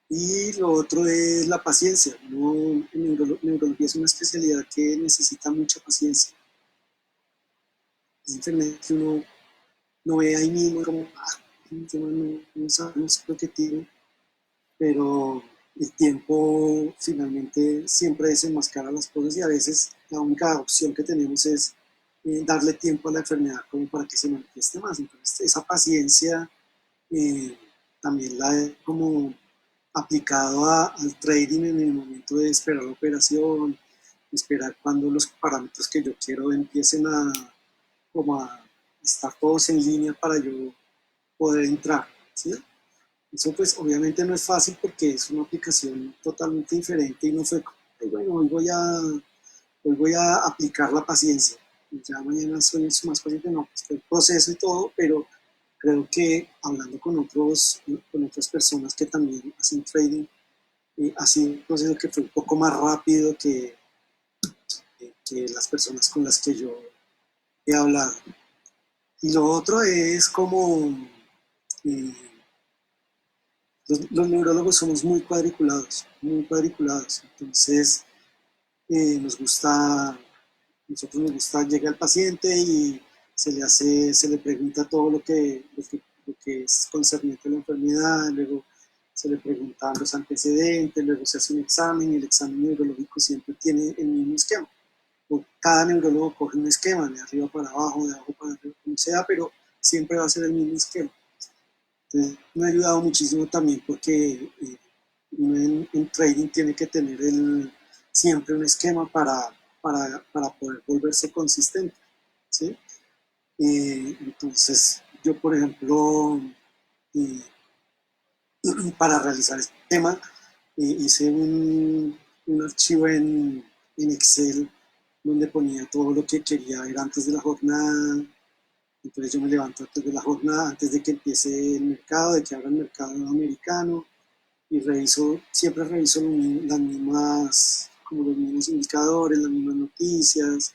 Y lo otro es la paciencia. Neurología es una especialidad que necesita mucha paciencia. Es enfermedad que uno no ve ahí mismo, como, no sabemos lo que tiene, pero el tiempo finalmente siempre desenmascara las cosas, y a veces la única opción que tenemos es darle tiempo a la enfermedad como para que se manifieste más. Entonces esa paciencia eh, también la he como aplicado al trading en el momento de esperar la operación, esperar cuando los parámetros que yo quiero empiecen como a estar todos en línea para yo poder entrar, ¿sí? Eso pues obviamente no es fácil porque es una aplicación totalmente diferente, y no fue, bueno, hoy voy a aplicar la paciencia, y ya mañana soy más paciente, no, pues fue el proceso y todo, pero creo que hablando con otras personas que también hacen trading, ha sido un proceso que fue un poco más rápido que las personas con las que yo he hablado. Y lo otro es como eh, los neurólogos somos muy cuadriculados. Entonces, nos gusta, nosotros nos gusta, llega el paciente y se le pregunta todo lo que es concerniente a la enfermedad, luego se le preguntan los antecedentes, luego se hace un examen, y el examen neurológico siempre tiene el mismo esquema. O cada neurólogo coge un esquema, de arriba para abajo, de abajo para arriba, como sea, pero siempre va a ser el mismo esquema. Entonces, me ha ayudado muchísimo también porque uno en trading tiene que tener siempre un esquema para poder volverse consistente, ¿sí? Entonces, yo, por ejemplo, eh, para realizar este tema, hice un archivo en Excel donde ponía todo lo que quería ver antes de la jornada. Entonces yo me levanto antes de la jornada, antes de que empiece el mercado, de que abra el mercado americano, y siempre reviso las mismas, como los mismos indicadores, las mismas noticias,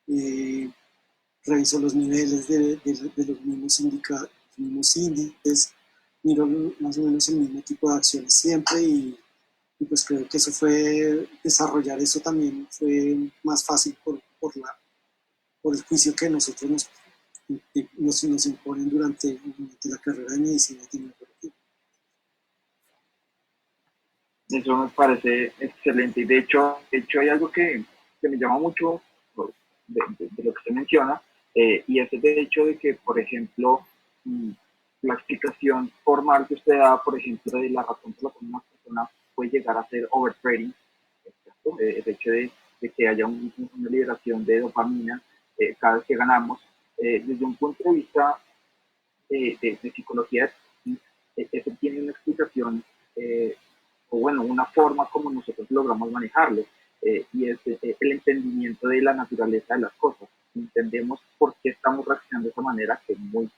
eh, reviso los niveles de los mismos índices, miro más o menos el mismo tipo de acciones siempre, y pues creo que eso desarrollar eso también fue más fácil por el juicio que nosotros nos imponen durante la carrera de medicina y tecnología. Eso me parece excelente. Y de hecho hay algo que me llama mucho de lo que se menciona, y es el hecho de que, por ejemplo, mm, la explicación formal que usted da, por ejemplo, de la razón por la cual una persona puede llegar a ser overtrading, el hecho de que haya una liberación de dopamina cada vez que ganamos, desde un punto de vista de psicología, eso tiene una explicación, o bueno, una forma como nosotros logramos manejarlo, y es el entendimiento de la naturaleza de las cosas. Entendemos por qué estamos reaccionando de esa manera, que muy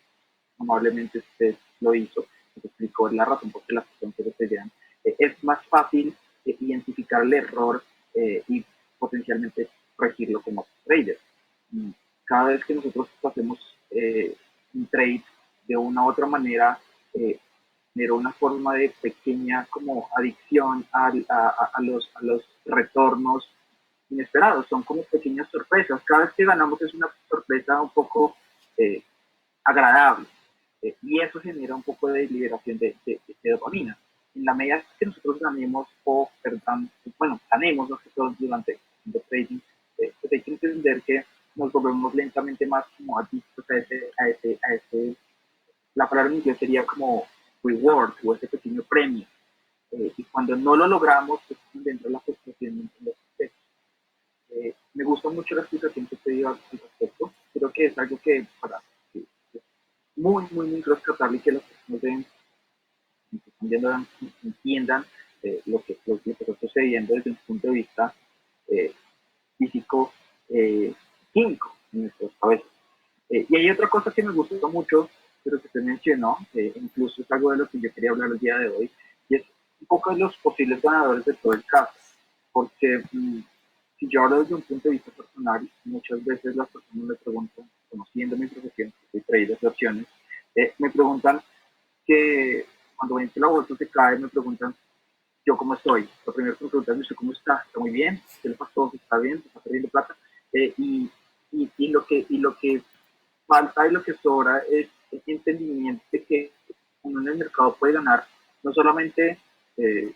amablemente usted lo hizo, nos explicó la razón por qué las personas se sucedían. Es más fácil identificar el error y potencialmente corregirlo como trader. Cada vez que nosotros hacemos un trade de una u otra manera, genera una forma de pequeña como adicción a los retornos inesperados. Son como pequeñas sorpresas. Cada vez que ganamos es una sorpresa un poco eh, agradable, y eso genera un poco de liberación de dopamina. En la medida que nosotros ganemos o perdamos, bueno, ganemos nosotros durante el trading, pues hay que entender que nos volvemos lentamente más como adictos a ese, la palabra en inglés sería como reward o ese pequeño premio. Y cuando no lo logramos, pues dentro de la frustración en los aspectos. Me gusta mucho la explicación que usted dio al respecto. Creo que es algo que para que muy, muy, muy rescatable y que las personas deben, entiendan, entiendan lo que está sucediendo desde un punto de vista eh, físico, químico en nuestras cabezas. Y hay otra cosa que me gustó mucho, pero que usted mencionó, incluso es algo de lo que yo quería hablar el día de hoy, y es un poco de los posibles ganadores de todo el caso. Porque si yo hablo desde un punto de vista personal, muchas veces las personas me preguntan, conociendo mi profesión, que soy trader de opciones, me preguntan que cuando ven que la bolsa se cae, me preguntan yo cómo estoy. Lo primero que me preguntan es cómo está, está muy bien, qué le pasó, está bien, está perdiendo plata. Y lo que falta y lo que sobra es el entendimiento de que uno en el mercado puede ganar no solamente eh,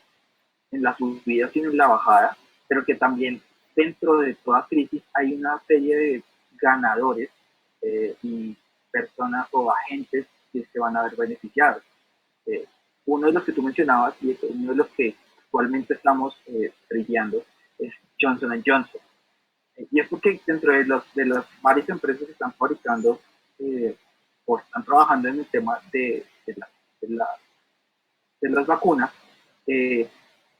en la subida, sino en la bajada, pero que también dentro de toda crisis hay una serie de ganadores y personas o agentes que se van a ver beneficiados. Eh, Uno de los que tú mencionabas y es uno de los que actualmente estamos brillando es Johnson Johnson. Y es porque dentro de las varias empresas que están fabricando o están trabajando en el tema de, la, de las vacunas, eh,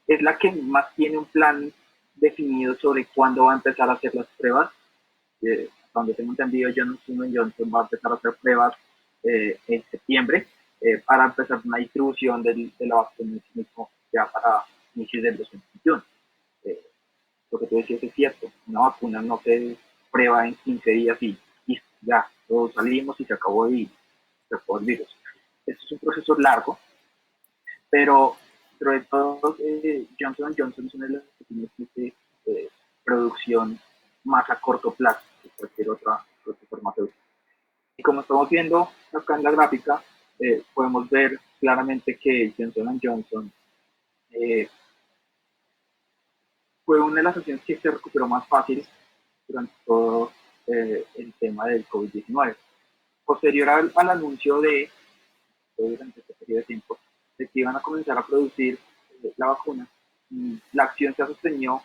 es la que más tiene un plan definido sobre cuándo va a empezar a hacer las pruebas. Cuando tengo entendido, Johnson Johnson va a empezar a hacer pruebas en septiembre para empezar una distribución de la vacuna en sí mismo ya para inicios del 2021. Eh, lo que tú decías es cierto, una vacuna no se prueba en 15 días y ya, todos salimos y se acabó y se acabó el virus. Esto es un proceso largo, pero sobre todo Johnson Johnson es una de las que tiene producción más a corto plazo que cualquier otra farmacéutica. Y como estamos viendo acá en la gráfica, podemos ver claramente que Johnson Johnson eh, fue una de las acciones que se recuperó más fácil durante todo el tema del COVID-19. Posterior al anuncio durante este periodo de tiempo, de que iban a comenzar a producir la vacuna, la acción se ha sostenido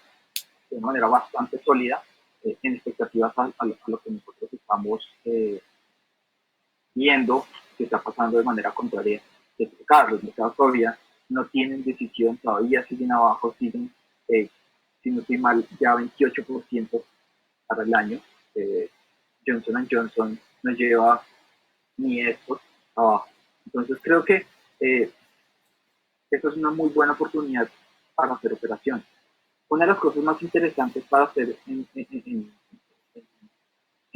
de una manera bastante sólida en expectativas a lo que nosotros estamos viendo que está pasando de manera contraria. Claro, los mercados todavía no tienen decisión, todavía siguen abajo, siguen, si no estoy mal, ya 28% para el año. Eh, Johnson Johnson no lleva ni esto abajo. Entonces creo que eh, esto es una muy buena oportunidad para hacer operaciones. Una de las cosas más interesantes para hacer en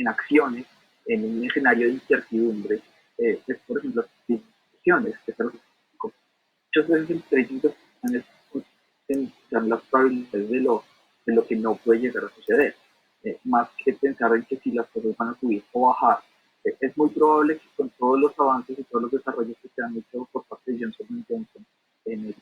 acciones, en un escenario de incertidumbre, es, por ejemplo, las opciones. Muchas veces el trading de opciones dan las probabilidades de lo que no puede llegar a suceder, más que pensar en que si las cosas van a subir o bajar. Es muy probable que con todos los avances y todos los desarrollos que se han hecho por parte de Johnson Johnson en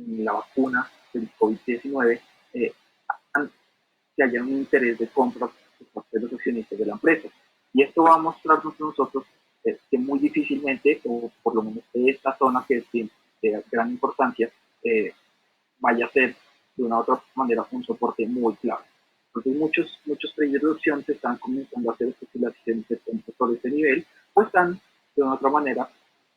en la vacuna del COVID-19, que haya un interés de compra por parte de los accionistas de la empresa. Y esto va a mostrarnos a nosotros que muy difícilmente, o por lo menos de esta zona que es de gran importancia, vaya a ser de una u otra manera un soporte muy clave. Entonces muchos traders de opciones están comenzando a hacer especulaciones de compra por ese nivel, o están de una u otra manera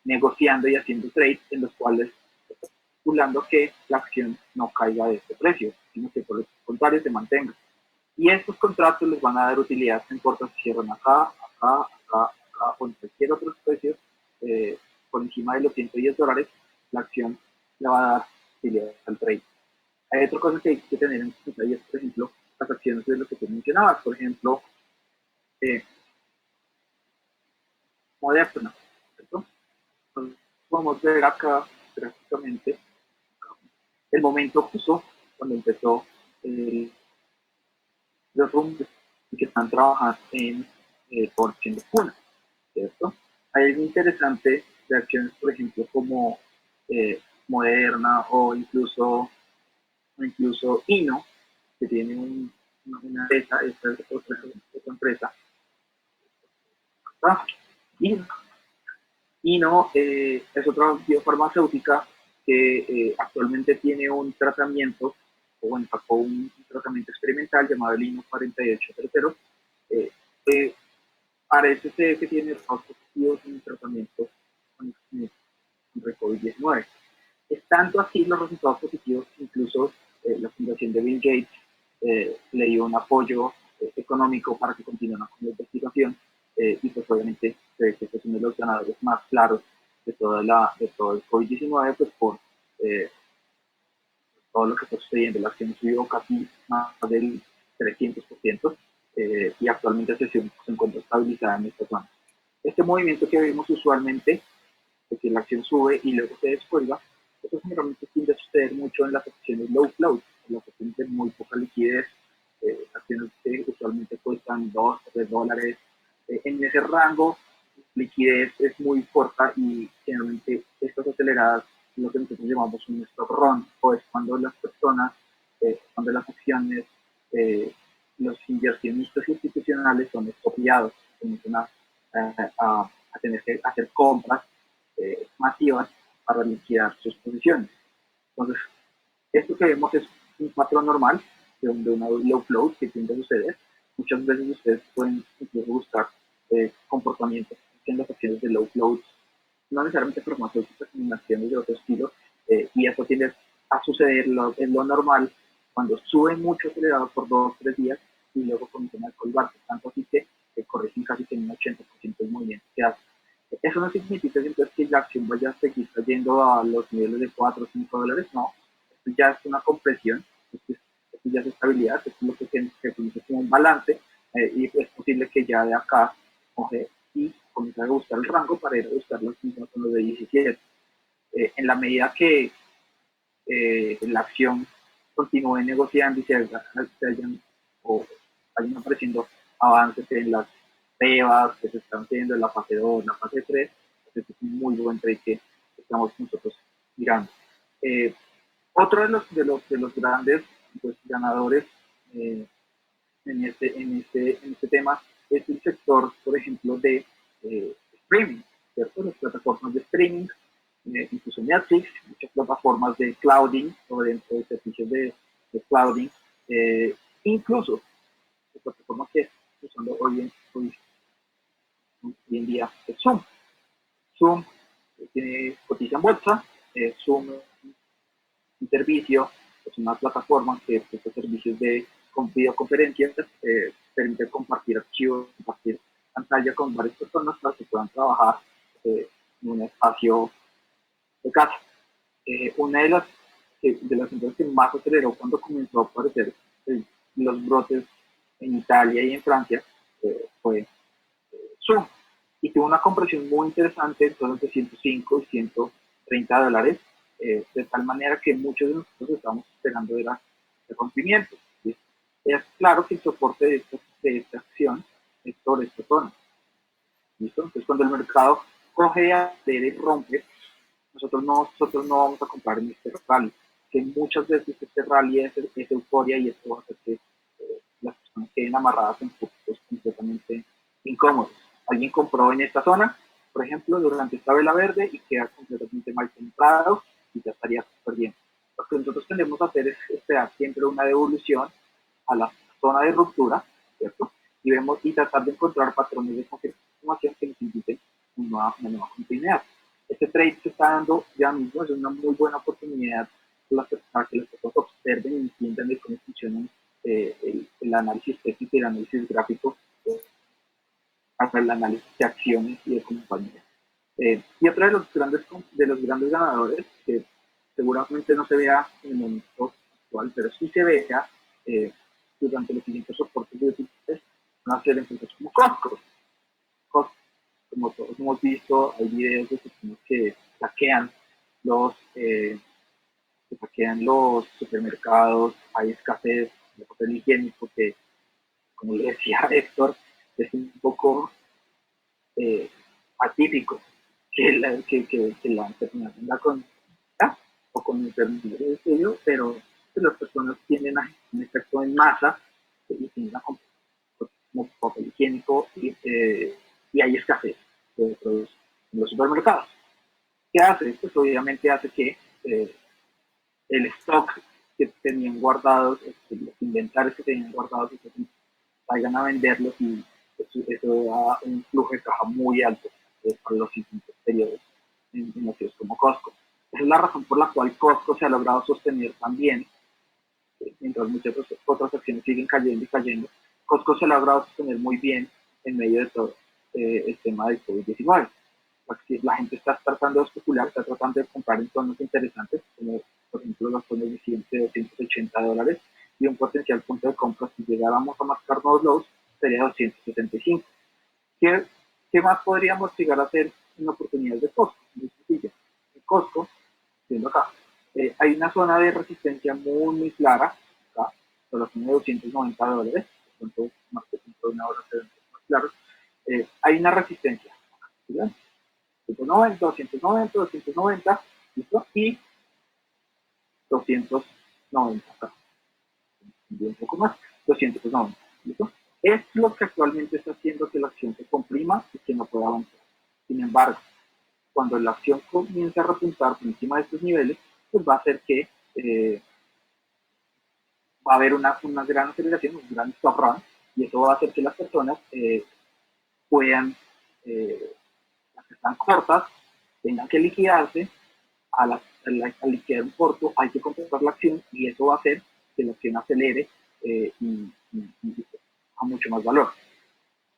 negociando y haciendo trades en los cuales especulando que la acción no caiga de este precio, sino que por el contrario se mantenga. Y estos contratos les van a dar utilidad, no importa si cierran acá, o en cualquier otro precio, por encima de los $110, la acción le va a dar utilidad al trade. Hay otra cosa que hay que tener en cuenta, y es, por ejemplo, las acciones de lo que tú mencionabas, por ejemplo, Moderna, ¿cierto? Entonces, podemos ver acá gráficamente el momento justo cuando empezó los rumores que están trabajando en producción de cuna, ¿cierto? Hay algo interesante de acciones, por ejemplo, como Moderna o incluso Ino, que tiene una empresa, esta es otra empresa, Ino. Ino es otra biofarmacéutica que actualmente tiene un tratamiento, o bueno, sacó un tratamiento experimental llamado el Ino 4800, que parece ser que tiene resultados positivos en el tratamiento con el COVID-19. Es tanto así los resultados positivos, incluso la fundación de Bill Gates le dio un apoyo económico para que continuara con la investigación, y pues obviamente que este es uno de los ganadores más claros de todo el COVID-19, pues por todo lo que está sucediendo. La acción subió casi más del 300%, y actualmente se encuentra estabilizada en esta zona. Este movimiento que vemos usualmente, de que la acción sube y luego se descuelga, eso generalmente tiende a suceder mucho en las acciones low float, en las acciones de muy poca liquidez, acciones que usualmente cuestan $2 o $3. En ese rango, liquidez es muy corta y generalmente estas aceleradas, lo que nosotros llamamos un stock run, o es cuando las personas, cuando las acciones, los inversionistas institucionales son expropiados, comienzan a tener que hacer compras masivas para liquidar sus posiciones. Entonces, esto que vemos es un patrón normal de una low float que tiende a suceder. Muchas veces ustedes pueden incluso buscar comportamientos en las acciones de low float, no necesariamente farmacéuticas, sino acciones de otro estilo, y eso tiende a suceder, es lo normal, cuando sube mucho acelerado por 2 o 3 días y luego comienzan a colgarse, tanto así que corrigen casi que un 80% del movimiento que hace. Eso no significa entonces que la acción vaya a seguir cayendo a los niveles de $4 o $5, no. Esto ya es una compresión, esto ya es estabilidad, esto es lo que se conoce como un balance, y es posible que ya de acá coge y comience a buscar el rango para ir a buscar los mismos con los de 17. En la medida que la acción continúe negociando y se hayan, o vayan apareciendo avances en las pruebas que se están haciendo en la fase 2, la fase 3, pues es un muy buen trade que estamos nosotros mirando. Otro de los grandes, pues, ganadores en este tema es el sector, por ejemplo, de streaming, ¿cierto? Las plataformas de streaming, incluso Netflix, muchas plataformas de clouding o dentro de servicios de clouding, incluso las plataformas que usando hoy en día es Zoom. Zoom cotiza en bolsa, Zoom es un servicio, es una plataforma que presta servicios de videoconferencias, permite compartir archivos, compartir pantalla con varias personas para que puedan trabajar en un espacio de casa. Una de las empresas que más aceleró cuando comenzó a aparecer los brotes en Italia y en Francia fue Zoom, y tuvo una compresión muy interesante en torno de 105 y $130, de tal manera que muchos de nosotros estamos esperando el rompimiento. ¿Sí? Es claro que el soporte de esta acción es sobre esta zona. ¿Listo? Entonces, cuando el mercado coge, acelera y rompe, nosotros no vamos a comprar en este rally. que muchas veces este rally es euforia y esto va a hacer que las personas queden amarradas en puntos completamente incómodos. Alguien compró en esta zona, por ejemplo, durante esta vela verde y queda completamente mal comprado y ya estaría perdiendo. Lo que nosotros tendemos a hacer es esperar siempre una devolución a la zona de ruptura, ¿cierto? Y tratar de encontrar patrones de confirmación que nos inviten a una nueva continuidad. Este trade se está dando ya mismo, es una muy buena oportunidad para que las personas observen y entiendan de cómo funciona el análisis técnico y el análisis gráfico, hasta el análisis de acciones y de compañías. Y otro de los grandes ganadores, que seguramente no se vea en el momento actual, pero sí se vea durante los siguientes soportes de utilidades, van a ser empresas como Costco. Costco, como todos hemos visto, hay videos de personas que saquean los supermercados, hay escasez de papel higiénico que, como le decía Héctor, es un poco atípico que la enfermedad venga con o con enfermedad de sello, pero las personas tienden a un efecto en masa y tienden a comprar como papel higiénico y hay escasez de productos en los supermercados. ¿Qué hace? Pues obviamente hace que el stock que tenían guardados, los inventarios que tenían guardados, vayan a venderlos y eso da un flujo de caja muy alto para los siguientes periodos en negocios como Costco. Esa es la razón por la cual Costco se ha logrado sostener también, mientras muchas otras acciones siguen cayendo y cayendo. Costco se ha logrado sostener muy bien en medio de todo el tema del COVID-19. La gente está tratando de especular, está tratando de comprar en tonos interesantes, como por ejemplo los tonos de 100, de $280, y un potencial punto de compra, si llegáramos a marcar nuevos lows, sería 275. ¿Qué, ¿Qué más podríamos llegar a hacer en oportunidades de Costco? Muy sencilla. En Costco, viendo acá, hay una zona de resistencia muy clara, acá, por la zona de $290, entonces más que una hora se ven más claros. Hay una resistencia, ¿sí? 190, 290, 290, ¿listo? Y 290 acá, un poco más, 290, ¿listo? Es lo que actualmente está haciendo que la acción se comprima y que no pueda avanzar. Sin embargo, cuando la acción comience a repuntar por encima de estos niveles, pues va a hacer que va a haber una gran aceleración, un gran stop run, y eso va a hacer que las personas puedan, las que están cortas, tengan que liquidarse. Al liquidar un corto hay que comprar la acción y eso va a hacer que la acción acelere y a mucho más valor.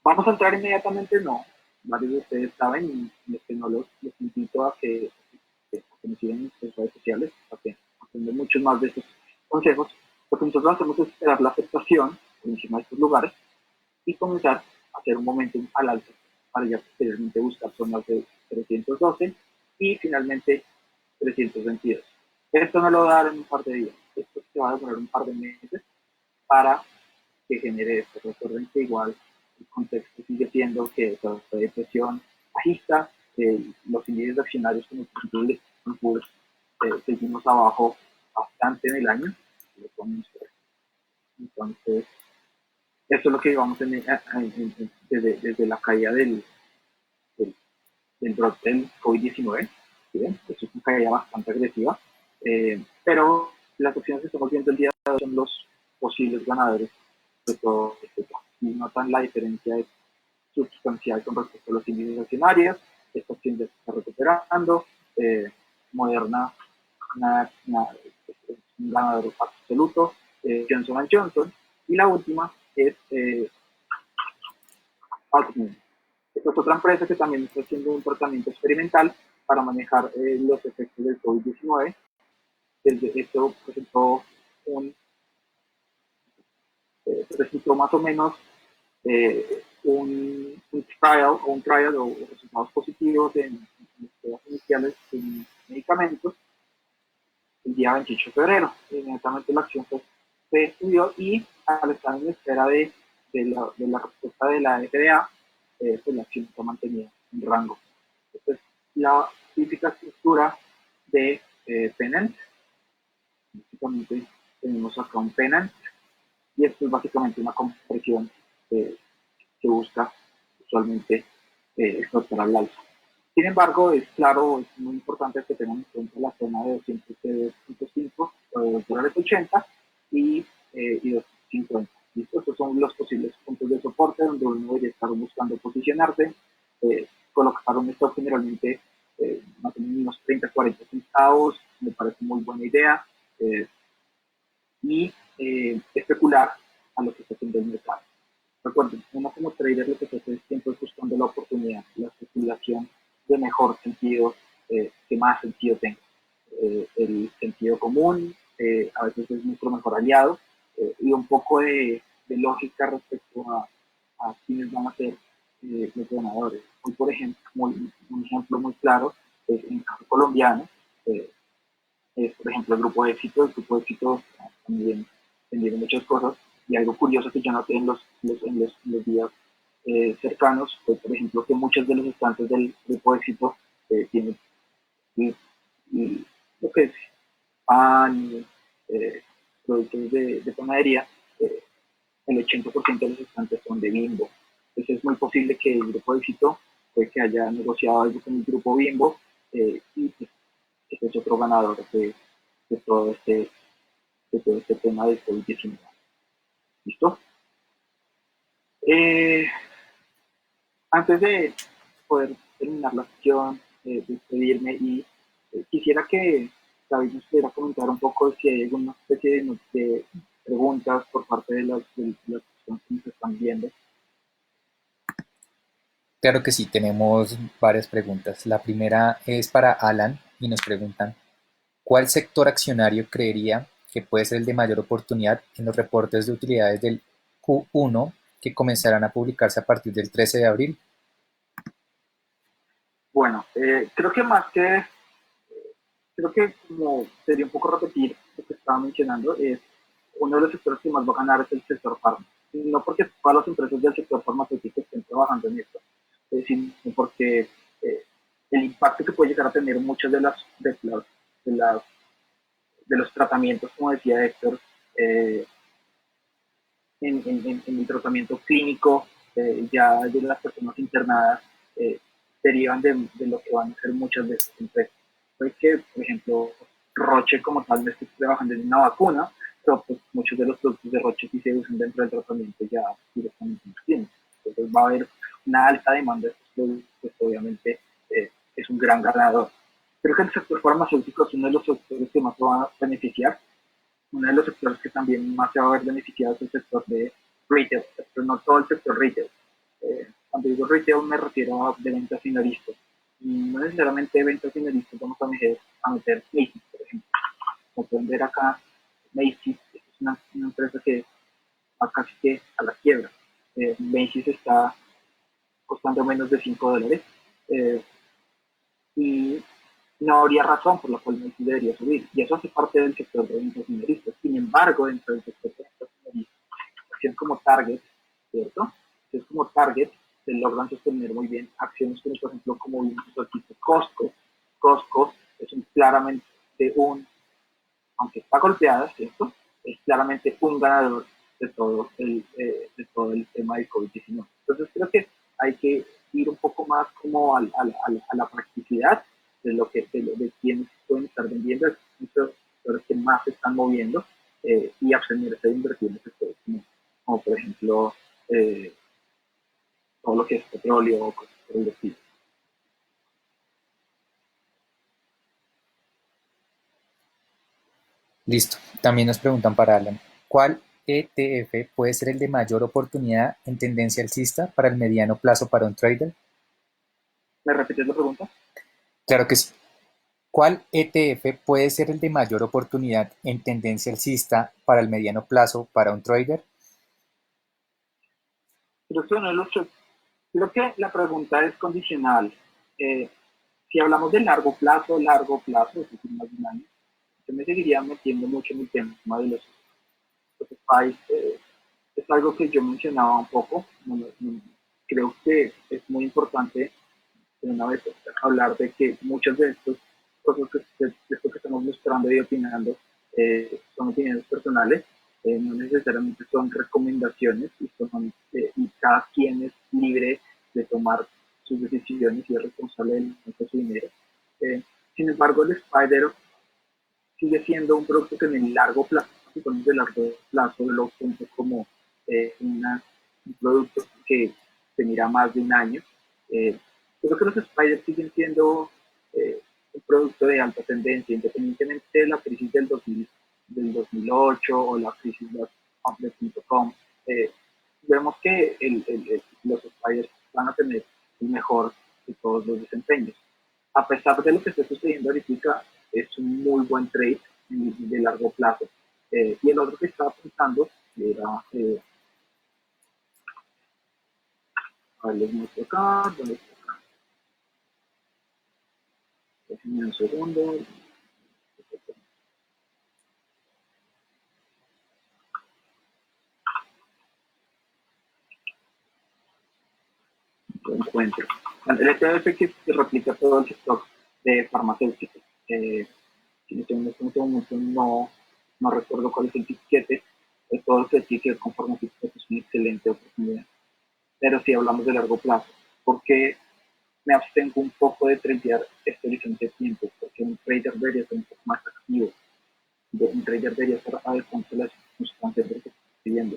¿Vamos a entrar inmediatamente? No. Varios de ustedes saben y los que no los invito a que me sigan en sus redes sociales para que aprendan muchos más de estos consejos. Lo que nosotros hacemos es esperar la aceptación por encima de estos lugares y comenzar a hacer un momento al alza para ya posteriormente buscar zonas de 312 y finalmente 322. Esto no lo va a dar en un par de días, esto se va a demorar un par de meses para que genere esto. Recuerden que igual el contexto sigue siendo que esta depresión bajista, los índices accionarios como por ejemplo el Standard seguimos abajo bastante en el año. Entonces, esto es lo que llevamos desde la caída del brote del COVID-19. ¿Sí? Esto es una caída bastante agresiva, pero las opciones que estamos viendo el día de hoy son los posibles ganadores de todo este plan. Y notan la diferencia es sustancial con respecto a los índices accionarios. Esta opción ya se está recuperando. Moderna, un ganador absoluto. Johnson Johnson. Y la última es Altman. Esta es otra empresa que también está haciendo un tratamiento experimental para manejar los efectos del COVID-19. Esto presentó más o menos un trial o resultados positivos en pruebas iniciales en medicamentos el día 28 de febrero. Inmediatamente la acción se estudió y al estar en espera de la respuesta de la FDA, pues la acción está mantenida en rango. Esta es la típica estructura de Pennant. Básicamente tenemos acá un pennant y esto es básicamente una compresión eh, que busca usualmente explotar al alza. Sin embargo, es claro, es muy importante que tengan en cuenta la zona de 202.5, $2.80 y 250. ¿Listo? Estos son los posibles puntos de soporte donde uno debería estar buscando posicionarse, colocar un stop generalmente más o menos unos 30-40 centavos, me parece muy buena idea, y especular a lo que está haciendo el mercado. Recuerden, uno como trader lo que se hace siempre es buscando la oportunidad, la especulación de mejor sentido, que más sentido tenga. El sentido común a veces es nuestro mejor aliado, y un poco de lógica respecto a quiénes van a ser los ganadores. Hoy, por ejemplo, un ejemplo muy claro es en el caso colombiano, eh, es, por ejemplo, el grupo de éxito. El grupo de éxito también vendieron muchas cosas, y algo curioso que yo noté en los días cercanos fue, por ejemplo, que muchos de los estantes del grupo de éxito tienen y, y lo que es pan, eh, productos de panadería, eh, el 80% de los estantes son de Bimbo. Entonces es muy posible que el grupo de éxito pues, que haya negociado algo con el grupo Bimbo, y pues, este es otro ganador de todo este, de todo este tema del COVID-19. ¿Listo? Eh, Antes de poder terminar la sesión, despedirme, y quisiera que David nos pudiera comentar un poco si hay alguna especie de preguntas por parte de las personas que nos están viendo. Claro que sí, tenemos varias preguntas. La primera es para Alan y nos preguntan, ¿cuál sector accionario creería que puede ser el de mayor oportunidad en los reportes de utilidades del Q1 que comenzarán a publicarse a partir del 13 de abril? Bueno, creo que como sería un poco repetir lo que estaba mencionando, es uno de los sectores que más va a ganar es el sector farma. No porque todas las empresas del sector farmacéutico estén trabajando en esto, sino porque eh, el impacto que puede llegar a tener muchas de las de los tratamientos, como decía Héctor, eh, en el tratamiento clínico, ya de las personas internadas, eh, derivan de lo que van a ser muchas de estas empresas. Pues que, por ejemplo, Roche como tal no está trabajando en una vacuna, pero pues muchos de los productos de Roche sí se usan dentro del tratamiento ya directamente en los clínicos. Entonces va a haber una alta demanda de estos productos, pues obviamente es un gran ganador. Creo que el sector farmacéutico es uno de los sectores que más se van a beneficiar. Uno de los sectores que también más se va a ver beneficiado es el sector de retail, pero no todo el sector retail. Cuando digo retail me refiero a de ventas minoristas. Y no necesariamente de ventas minoristas vamos a meter Macy's, por ejemplo. Como pueden ver acá, Macy's es una empresa que va casi que a la quiebra. Macy's está costando menos de $5, eh, y no habría razón por la cual no debería subir. Y eso hace parte del sector de ventas minoristas. Sin embargo, dentro del sector de ventas minoristas, acciones como Target, ¿cierto? Acciones como Target se logran sostener muy bien. Acciones como, por ejemplo, como un tipo Costco. Costco es claramente aunque está golpeada, ¿cierto? Es claramente un ganador de todo el tema del COVID-19. Entonces creo que hay que ir un poco más como a la practicidad de quienes pueden estar vendiendo, los sectores que más se están moviendo, y abstenerse de invertir en sectores como por ejemplo todo lo que es petróleo o cosas por el estilo. Listo. También nos preguntan para Alan, ¿cuál ETF puede ser el de mayor oportunidad en tendencia alcista para el mediano plazo para un trader? ¿Me repites la pregunta? Claro que sí. ¿Cuál ETF puede ser el de mayor oportunidad en tendencia alcista para el mediano plazo para un trader? Creo que, creo que la pregunta es condicional. Eh, si hablamos de largo plazo, es decir, más de un año, yo me seguiría metiendo mucho en el tema de los SPYs. Es algo que yo mencionaba un poco. Creo que es muy importante, una vez, hablar de que muchas de estas cosas de esto que estamos mostrando y opinando son opiniones personales, no necesariamente son recomendaciones y cada quien es libre de tomar sus decisiones y es responsable de su dinero. Eh, Sin embargo, el Spider sigue siendo un producto que en el largo plazo, con el largo plazo lo siento como un producto que tendrá más de un año. Creo que los Spiders siguen siendo un producto de alta tendencia, independientemente de la crisis del 2008 o la crisis de Outlet.com. Vemos que los Spiders van a tener el mejor de todos los desempeños. A pesar de lo que está sucediendo ahorita, es un muy buen trade de largo plazo. Y el otro que estaba pensando era, a ver, les muestro acá, ¿dónde está acá? Déjenme un segundo. Lo encuentro. El ETF que replica todo el sector de farmacéuticos. En este momento no recuerdo cuál es el tiquete. Todo lo que tiene con farmacéuticos es una excelente oportunidad. Pero si hablamos de largo plazo, porque me abstengo un poco de tradear este horizonte de tiempo, porque un trader debería ser un poco más activo, un trader debería estar adecuado a las circunstancias de lo que estoy viviendo.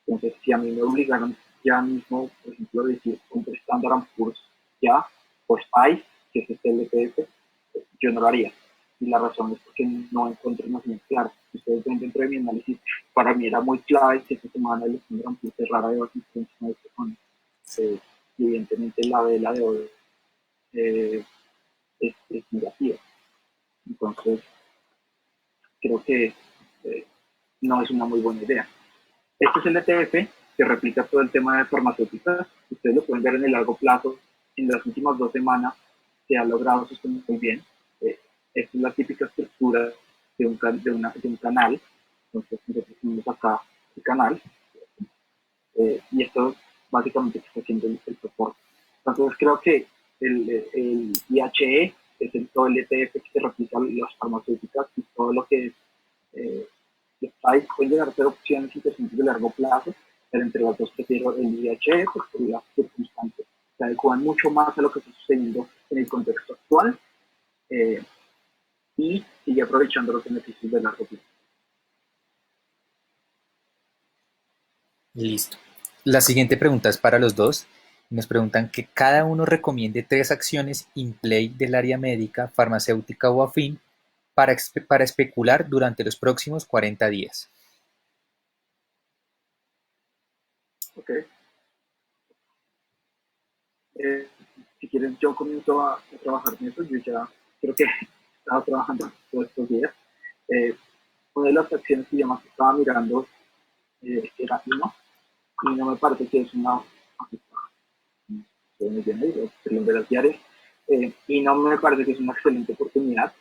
Entonces, si a mí me obligaron ya mismo, por ejemplo, a decir, compre Standard & Poor's ya, por SPY, que es este LPF, yo no lo haría. Y la razón es porque no encuentro una señal clara. Si ustedes ven dentro de mi análisis, para mí era muy clave que esta semana el Standard & Poor's cerrara de bajo influencia de este y evidentemente la vela de hoy es negativa. Entonces, creo que no es una muy buena idea. Este es el ETF que replica todo el tema de farmacéuticas. Ustedes lo pueden ver en el largo plazo. En las últimas 2 semanas se ha logrado sostener muy bien. Esta es la típica estructura de un canal. Entonces, nosotros tenemos acá el canal. Y esto básicamente está haciendo el soporte. Entonces, creo que el IHE es todo el ETF que replica las farmacéuticas y todo lo que es pueden llegar a ser opciones interesantes de largo plazo, pero entre las dos prefiero el IHE pues, por las circunstancias. Se adecuan mucho más a lo que está sucediendo en el contexto actual y sigue aprovechando los beneficios de largo plazo. Listo. La siguiente pregunta es para los dos. Nos preguntan que cada uno recomiende 3 acciones in play del área médica, farmacéutica o afín para especular durante los próximos 40 días. Ok. Si quieren, yo comienzo a trabajar en eso. Yo ya creo que he estado trabajando todos estos días. Una de las acciones que yo más estaba mirando era uno, y no me parece que es una y no me parece que es una excelente oportunidad.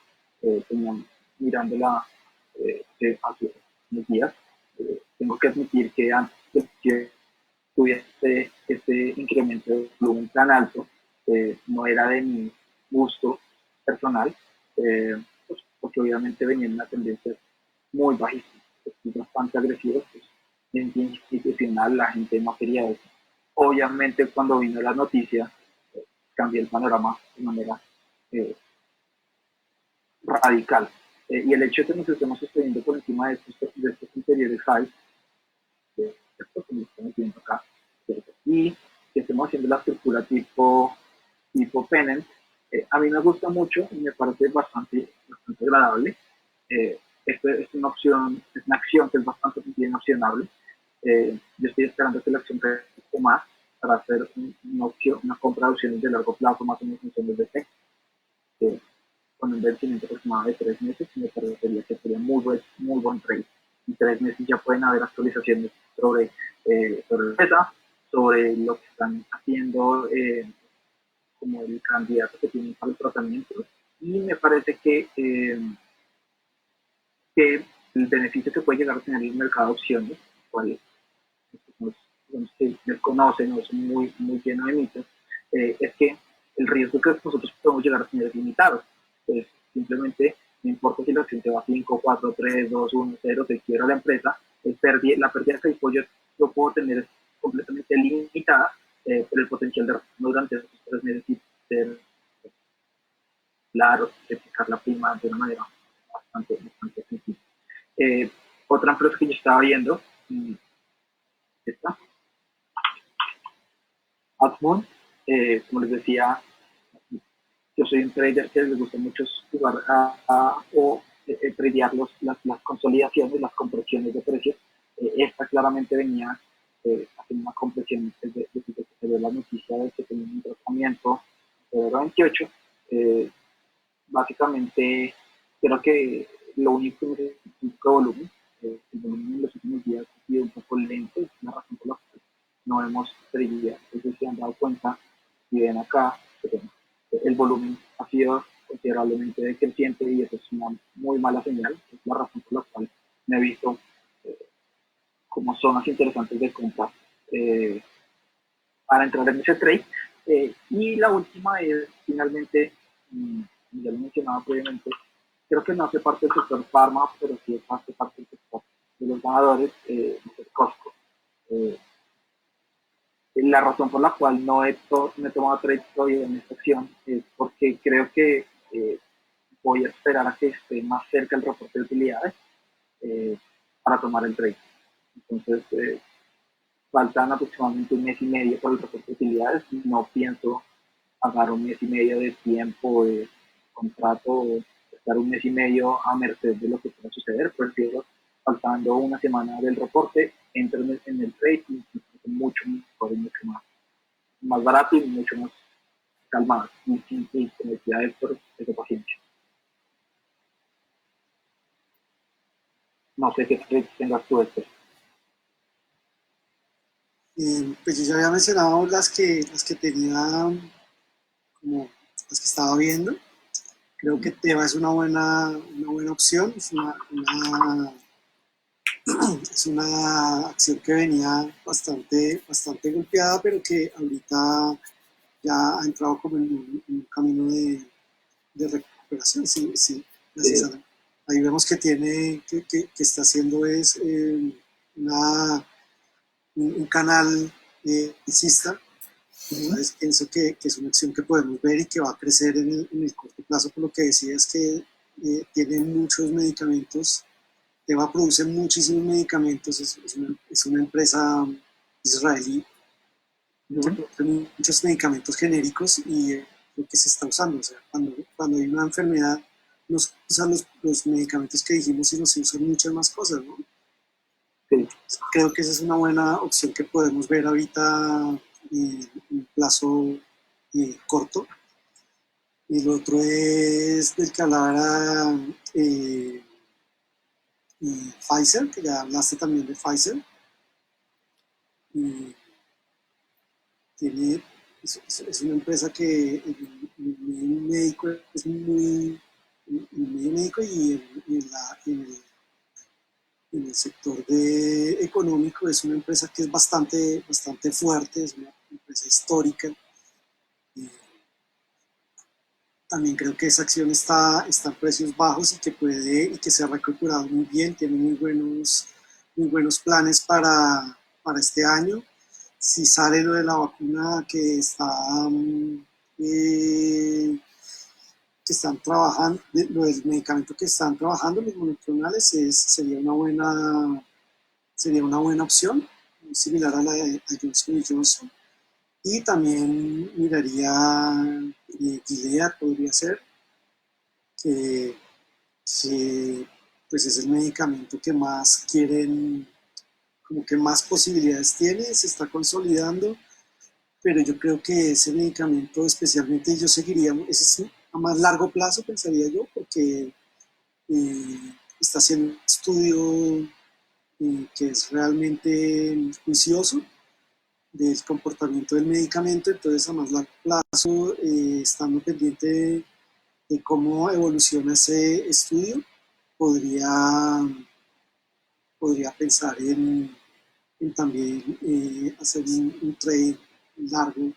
Mirándola hace unos días, tengo que admitir que antes de que tuviese este incremento de volumen tan alto, no era de mi gusto personal, pues, porque obviamente venía en una tendencia muy bajista, bastante agresiva, pues, en institucional la gente no quería eso. Obviamente cuando vino la noticia, cambié el panorama de manera eh, radical. Y el hecho de que nos estemos sosteniendo por encima de estos interiores highs, esto que estamos viendo acá, ¿cierto? Y que estemos haciendo la estructura tipo pennant, a mí me gusta mucho y me parece bastante agradable. Esto es una opción, es una acción que es bastante bien opcionable. Yo estoy esperando que la acción crezca un poco más para hacer una compra de opciones de largo plazo, más o menos en función de con un vencimiento aproximado de 3 meses, me parecería que sería muy buen trade. En 3 meses ya pueden haber actualizaciones sobre la empresa, sobre lo que están haciendo como el candidato que tienen para el tratamiento. Y me parece que el beneficio que puede llegar a tener el mercado de opciones, cual que desconocen o son muy lleno de mitos, es que el riesgo que nosotros podemos llegar a tener es limitado. Pues simplemente no importa si la acción se va 5, 4, 3, 2, 1, 0, se quiebra la empresa, la pérdida de capital yo puedo tener completamente limitada, pero el potencial de retorno durante esos 3 meses y ser claro, replicar la prima de una manera bastante sencilla. Otra empresa que yo estaba viendo, esta, Admon, como les decía, yo soy un trader que les gusta mucho jugar o tradear las consolidaciones, las compresiones de precios. Esta claramente venía haciendo una compresión desde que se dio la noticia de que tenía un tratamiento de 28. Básicamente, creo que lo único que necesita es un volumen. El volumen en los últimos días ha sido un poco lento, es la razón por la cual no vemos tradear. Entonces, se han dado cuenta, y ven acá, el volumen ha sido considerablemente decreciente y eso es una muy mala señal. Es la razón por la cual me he visto eh, como zonas interesantes de compra para entrar en ese trade. Y la última es, finalmente, ya lo mencionaba previamente, creo que no hace parte del sector pharma, pero sí hace parte del sector de los ganadores, Costco. Eh, la razón por la cual no he tomado trade todavía en esta acción es porque creo que voy a esperar a que esté más cerca el reporte de utilidades para tomar el trade. Entonces, faltan aproximadamente 1 mes y medio para el reporte de utilidades. No pienso pagar 1 mes y medio de tiempo de contrato, estar 1 mes y medio a merced de lo que pueda suceder. Prefiero, faltando una semana del reporte, entrar en el trade y mucho mejor y mucho más barato y mucho más calmado y sin necesidad de paciencia. No sé qué trades tengas tú, Esther. Pues yo ya había mencionado las que tenía, como las que estaba viendo. Creo que Teva es una buena opción, es una acción que venía bastante golpeada, pero que ahorita ya ha entrado como en un camino de recuperación. Sí, sí, gracias a ahí vemos que que está haciendo es un canal alcista. Entonces pienso que es una acción que podemos ver y que va a crecer en el corto plazo, por lo que decía es que tiene muchos medicamentos. Teva produce muchísimos medicamentos, es una empresa israelí que produce muchos medicamentos genéricos y lo que se está usando. O sea, cuando hay una enfermedad, no se usan los medicamentos que dijimos, sino se usan muchas más cosas, ¿no? Sí. Creo que esa es una buena opción que podemos ver ahorita en un plazo corto. Y el otro es del que hablaba Pfizer, que ya hablaste también de Pfizer. Y es una empresa que el medio médico es muy, el medio médico y en el sector económico es una empresa que es bastante fuerte, es una empresa histórica. Y también creo que esa acción está en precios bajos y que se ha recuperado muy bien, tiene muy buenos planes para este año. Si sale lo de la vacuna eh, que están trabajando, lo del medicamento que están trabajando, los monoclonales, sería una buena opción, muy similar a la de Johnson Johnson. Y también miraría Gilead, podría ser, que, que pues es el medicamento que más quieren, como que más posibilidades tiene, se está consolidando, pero yo creo que ese medicamento especialmente yo seguiría, ese es a más largo plazo pensaría yo, porque está haciendo un estudio que es realmente juicioso del comportamiento del medicamento, entonces a más largo plazo, estando pendiente de cómo evoluciona ese estudio, podría, podría pensar en también hacer un trade largo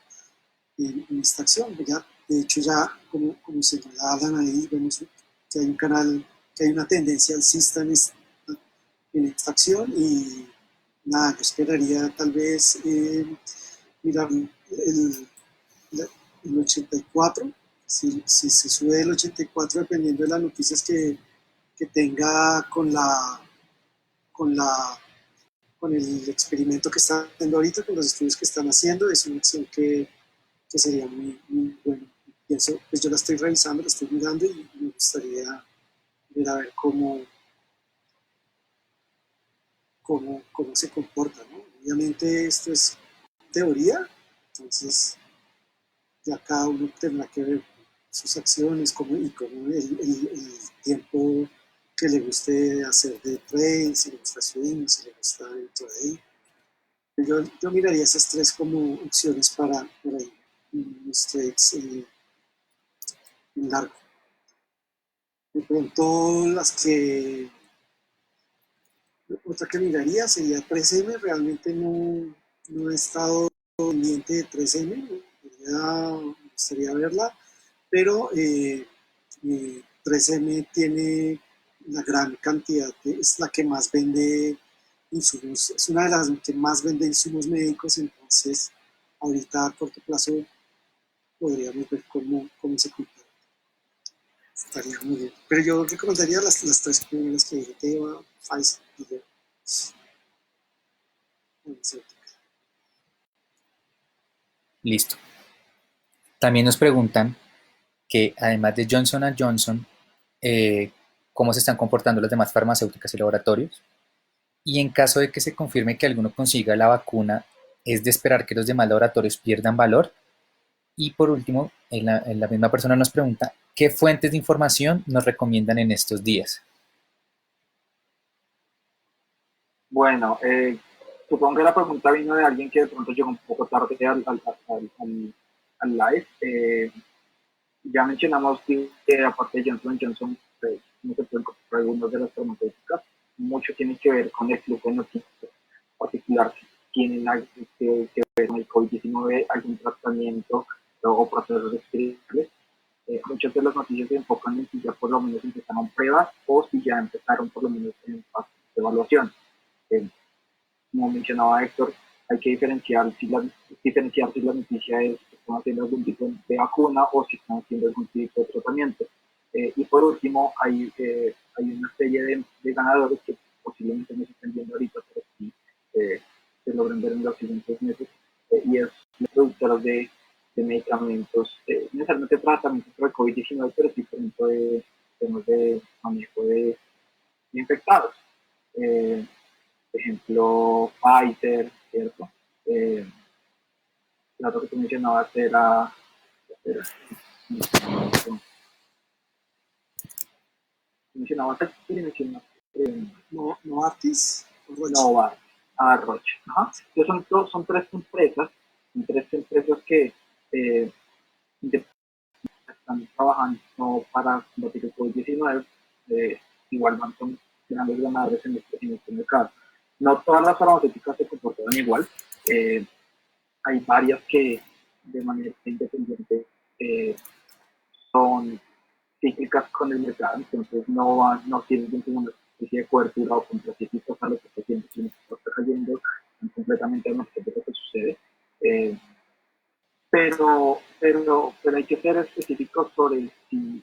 en esta acción. Ya, de hecho, ya como señalaban ahí, vemos que hay un canal, que hay una tendencia alcista en esta acción y nada, yo esperaría tal vez mirar el 84, si se sube el 84 dependiendo de las noticias que tenga con la con el experimento que están haciendo ahorita, con los estudios que están haciendo, es una acción que sería muy, muy bueno. Pienso, pues yo la estoy revisando, la estoy mirando y me gustaría ver a ver cómo se comporta, ¿no? Obviamente esto es teoría, entonces ya cada uno tendrá que ver sus acciones y cómo el tiempo que le guste hacer de trade, si le gusta swing, si le gusta el trade. Yo miraría esas tres como opciones para los trades en largo. De pronto otra que miraría sería 3M, realmente no he estado pendiente de 3M, me gustaría verla, pero 3M tiene una gran cantidad, es la que más vende insumos, es una de las que más vende insumos médicos, entonces ahorita a corto plazo podríamos ver cómo se comporta. Estaría muy bien. Pero yo recomendaría las tres primeras que dije, Teva, Pfizer y yo. Listo. También nos preguntan que además de Johnson Johnson, cómo se están comportando las demás farmacéuticas y laboratorios. Y en caso de que se confirme que alguno consiga la vacuna, ¿es de esperar que los demás laboratorios pierdan valor? Y por último, la misma persona nos pregunta, ¿qué fuentes de información nos recomiendan en estos días? Bueno, supongo que la pregunta vino de alguien que de pronto llegó un poco tarde al live. Ya mencionamos que aparte de Johnson Johnson, no se pueden comprar algunas de las farmacéuticas. Mucho tiene que ver con el flujo de noticias, en particular si tienen algo que ver con el COVID-19, algún tratamiento o procesos experimentales. Muchas de las noticias se enfocan en si ya por lo menos empezaron pruebas o si ya empezaron por lo menos en fase de evaluación. Como mencionaba Héctor, hay que diferenciar si la noticia es que están haciendo algún tipo de vacuna o si están haciendo algún tipo de tratamiento. Y por último, hay una serie de ganadores que posiblemente no se estén viendo ahorita, pero sí se logran ver en los siguientes meses, y es los productores de medicamentos, no necesariamente tratamientos para el COVID-19, pero sí, por ejemplo, de temas de manejo de infectados. Por ejemplo, Pfizer, ¿cierto? La otra que tú mencionabas era mencionabas y mencionabas Novartis, Nova, Roche. Ajá. Entonces son tres empresas que están trabajando para combatir el COVID-19, igual son grandes ganadores en este mercado. No todas las farmacéuticas se comportan igual. Hay varias que de manera independiente son cíclicas con el mercado, entonces no tienen una especie de cobertura o contracíclicos a lo que está haciendo, sino que está cayendo, están completamente al margen de lo que sucede. Pero hay que ser específicos sobre si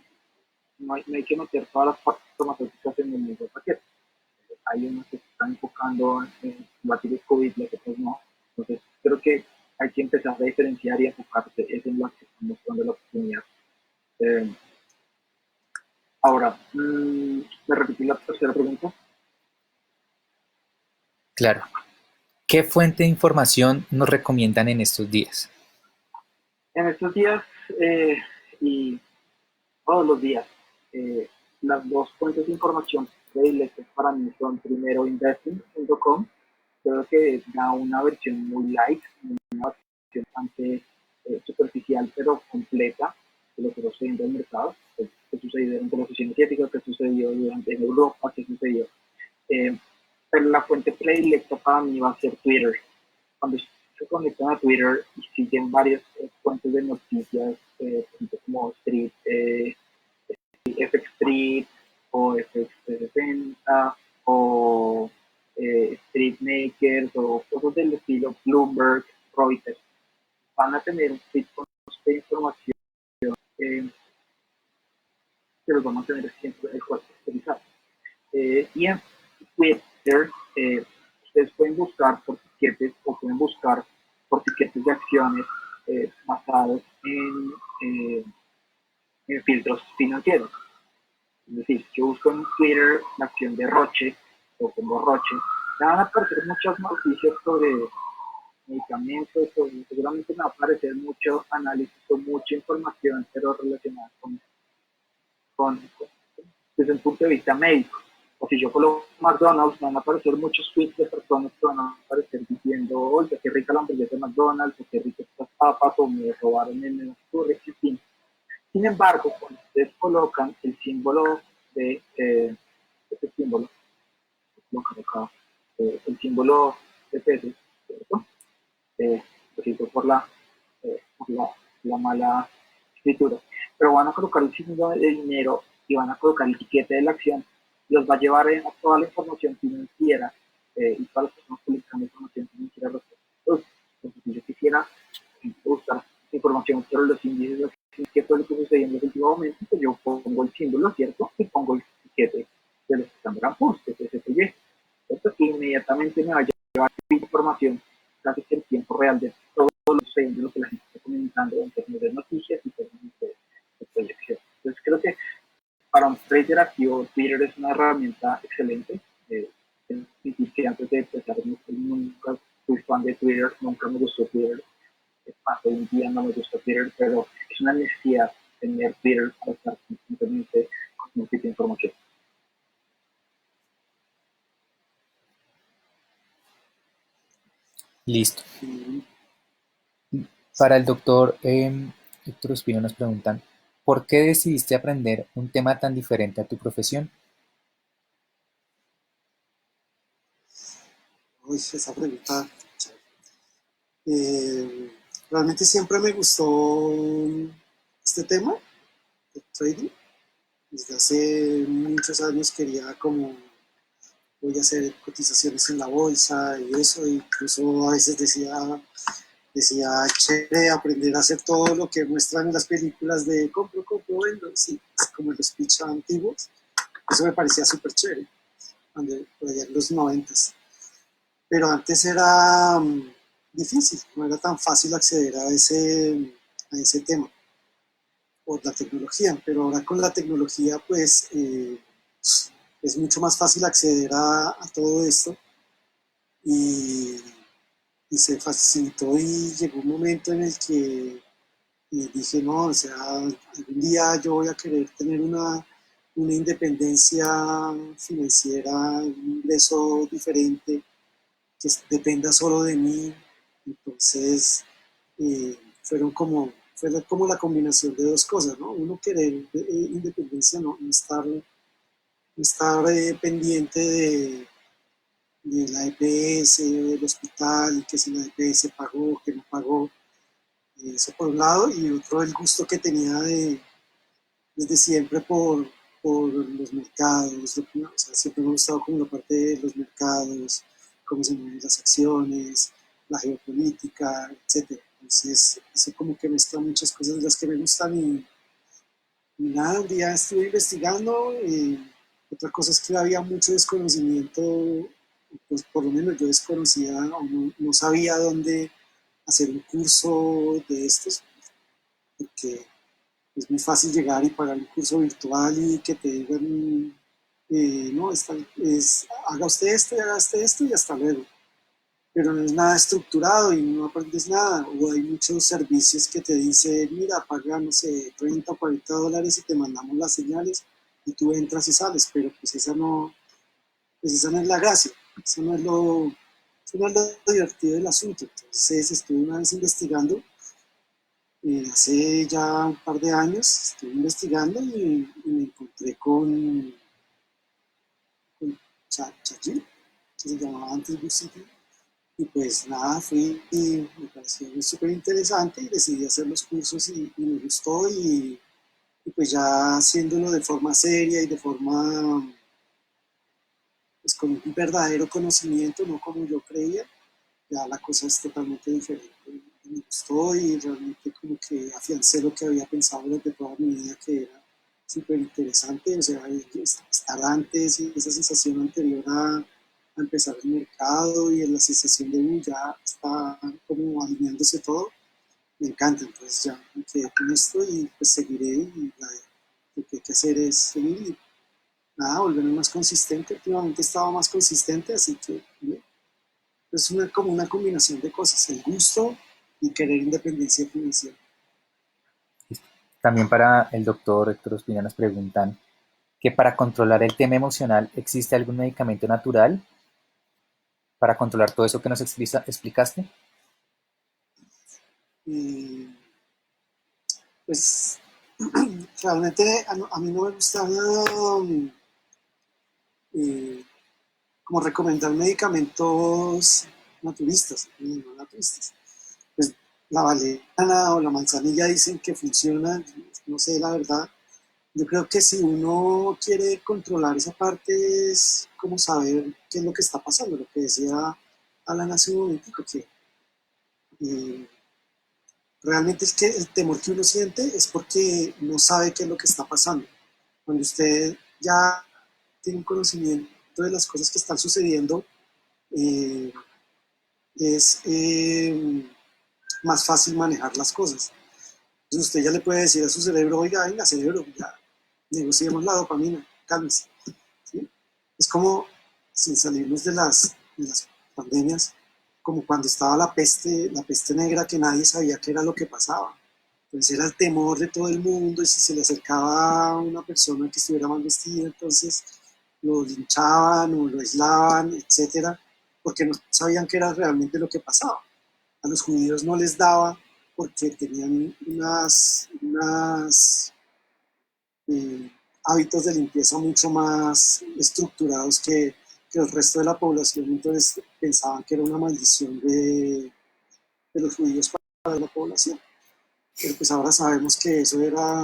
no hay que meter todas las partes farmacéuticas en el mismo paquete. Hay unas que se están enfocando en combatir el COVID, las otras no. Entonces, creo que hay que empezar a diferenciar y enfocarse en las que están mostrando la oportunidad. Ahora, ¿me repetí la tercera pregunta? Claro. ¿Qué fuente de información nos recomiendan en estos días? En estos días y todos los días, las dos fuentes de información predilectas para mí son primero investing.com, creo que da una versión muy light, una versión bastante superficial pero completa de lo que está sucediendo en el mercado, qué sucedió durante la sesión asiática, qué sucedió durante en Europa, qué sucedió. Pero la fuente predilecta para mí va a ser Twitter. Cuando se conectan a Twitter y siguen varias fuentes de noticias, como Street, FXtrip o FX360 o Street Makers o cosas del estilo Bloomberg, Reuters. Van a tener un feed con de información eh, que los vamos a tener siempre el cual actualizado. Y en Twitter, ustedes pueden buscar por tiquetes o pueden buscar por tiquetes de acciones basados en filtros financieros. Es decir, si yo busco en Twitter la acción de Roche o como Roche, me van a aparecer muchas noticias sobre medicamentos, o seguramente me va a aparecer mucho análisis o mucha información, pero relacionada con desde el punto de vista médico. O si yo coloco McDonald's, me van a aparecer muchos tweets de personas que van a aparecer diciendo, oye, qué rica la hamburguesa de McDonald's, o qué ricas estas papas, o me robaron en el ocurre, en fin. Sin embargo, cuando ustedes colocan el símbolo de este símbolo, el símbolo de pesos, ¿cierto? Lo siento por la mala escritura, pero van a colocar el signo de dinero y van a colocar el tiquete de la acción, los va a llevar a toda la información financiera y todas las personas publicando información financiera respecto. Entonces, si yo quisiera buscar información sobre los índices, qué fue lo que sucedió en los últimos momentos, pues yo pongo el símbolo, ¿cierto? Y pongo el tiquete de los Standard & Poor's, que es SPY. Esto que inmediatamente me va a llevar información casi que en tiempo real de todo lo que la gente está comentando en términos de noticias y en términos de proyección. Entonces creo que para un trader activo Twitter es una herramienta excelente. Que antes de empezar nunca fui fan de Twitter, nunca me gustó Twitter. Hoy en día no me gusta Twitter, pero es una necesidad tener Twitter para estar constantemente con un tipo de información. Listo. Para el doctor Héctor Ospino nos preguntan, ¿por qué decidiste aprender un tema tan diferente a tu profesión? Uy, esa pregunta. Realmente siempre me gustó este tema, el trading. Desde hace muchos años quería como voy a hacer cotizaciones en la bolsa y eso, e incluso a veces decía, chévere aprender a hacer todo lo que muestran en las películas de compro, vendo, sí, como en los pitch antiguos. Eso me parecía súper chévere, por allá en los 90s. Pero antes era difícil, no era tan fácil acceder a ese tema por la tecnología, pero ahora con la tecnología pues es mucho más fácil acceder a todo esto y, y se facilitó y llegó un momento en el que dije, no, o sea, algún día yo voy a querer tener una independencia financiera, un ingreso diferente que dependa solo de mí. Entonces, fue como la combinación de dos cosas, ¿no? Uno querer independencia, no estar pendiente de la EPS, del hospital, y que si la EPS pagó, que no pagó, eso por un lado, y otro el gusto que tenía desde siempre por los mercados, o sea, siempre me ha gustado como la parte de los mercados, cómo se mueven las acciones, la geopolítica, etcétera. Entonces, eso como que mezcla muchas cosas de las que me gustan y nada, un día estuve investigando, otra cosa es que había mucho desconocimiento, pues por lo menos yo desconocía o no sabía dónde hacer un curso de estos, porque es muy fácil llegar y pagar un curso virtual y que te digan, no, haga usted esto y hasta luego. Pero no es nada estructurado y no aprendes nada. O hay muchos servicios que te dicen, mira, paga, no sé, 30 o $40 y te mandamos las señales y tú entras y sales, pero pues esa no es la gracia, eso no es lo divertido del asunto. Entonces estuve una vez investigando hace ya un par de años, estuve investigando y me encontré con ChatGPT, que se llamaba antes BuzzCity, y pues nada, fui y me pareció súper interesante y decidí hacer los cursos y me gustó y pues ya haciéndolo de forma seria y de forma, pues con un verdadero conocimiento, no como yo creía, ya la cosa es totalmente diferente. Me gustó y realmente como que afiancé lo que había pensado desde toda mi vida, que era súper interesante, o sea, estar antes y esa sensación anterior a empezar el mercado y la sensación de ya está como alineándose todo, me encanta, entonces ya me quedé con esto y pues seguiré y lo que hay que hacer es seguir y nada, volverme más consistente, últimamente estaba más consistente, así que bien. Es como una combinación de cosas, el gusto y querer independencia financiera. Listo. También para el doctor Héctor Ospina nos preguntan que para controlar el tema emocional, ¿existe algún medicamento natural para controlar todo eso que nos explicaste? Y pues realmente a mí no me gusta eh, como recomendar medicamentos naturistas, no naturistas. Pues la valeriana o la manzanilla dicen que funciona, no sé la verdad. Yo creo que si uno quiere controlar esa parte es como saber qué es lo que está pasando, lo que decía Alan hace un momentico, que eh, realmente es que el temor que uno siente es porque no sabe qué es lo que está pasando. Cuando usted ya tiene un conocimiento de las cosas que están sucediendo, eh, es más fácil manejar las cosas. Entonces usted ya le puede decir a su cerebro, oiga, venga, cerebro, ya negociemos la dopamina, cálmese. ¿Sí? Es como, sin salirnos de las pandemias, como cuando estaba la peste negra, que nadie sabía qué era lo que pasaba. Entonces era el temor de todo el mundo y si se le acercaba a una persona que estuviera mal vestida, entonces lo linchaban o lo aislaban, etcétera, porque no sabían qué era realmente lo que pasaba. A los judíos no les daba porque tenían eh, hábitos de limpieza mucho más estructurados que el resto de la población, entonces pensaban que era una maldición de los judíos para la población. Pero pues ahora sabemos que eso era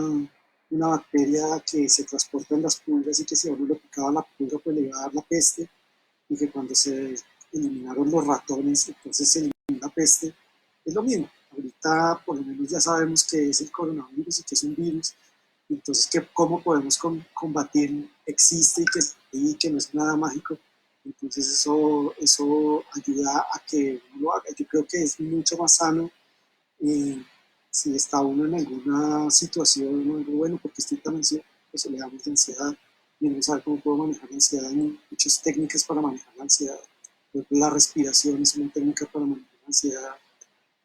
una bacteria que se transporta en las pulgas y que si a uno le picaba la pulga pues le iba a dar la peste y que cuando se eliminaron los ratones entonces se eliminó la peste. Es lo mismo, ahorita por lo menos ya sabemos que es el coronavirus y que es un virus, entonces que cómo podemos combatir existe y que no es nada mágico. Entonces eso ayuda a que uno lo haga. Yo creo que es mucho más sano eh, si está uno en alguna situación o algo bueno, porque estoy tan ansioso, pues le damos de ansiedad y no saber cómo puedo manejar la ansiedad. Hay muchas técnicas para manejar la ansiedad. Por ejemplo, la respiración es una técnica para manejar la ansiedad.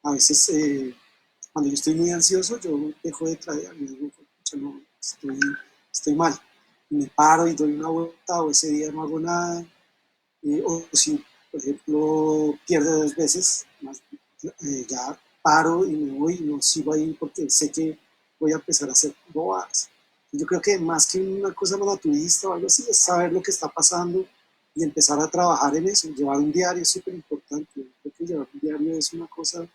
A veces, cuando yo estoy muy ansioso, yo dejo de traer, y digo, no, estoy mal. Y me paro y doy una vuelta, o ese día no hago nada. O si, por ejemplo, pierdo 2 veces, ya paro y me voy y no sigo ahí porque sé que voy a empezar a hacer bobadas. Yo creo que más que una cosa naturista o algo así, es saber lo que está pasando y empezar a trabajar en eso. Llevar un diario es súper importante. Creo que llevar un diario es una cosa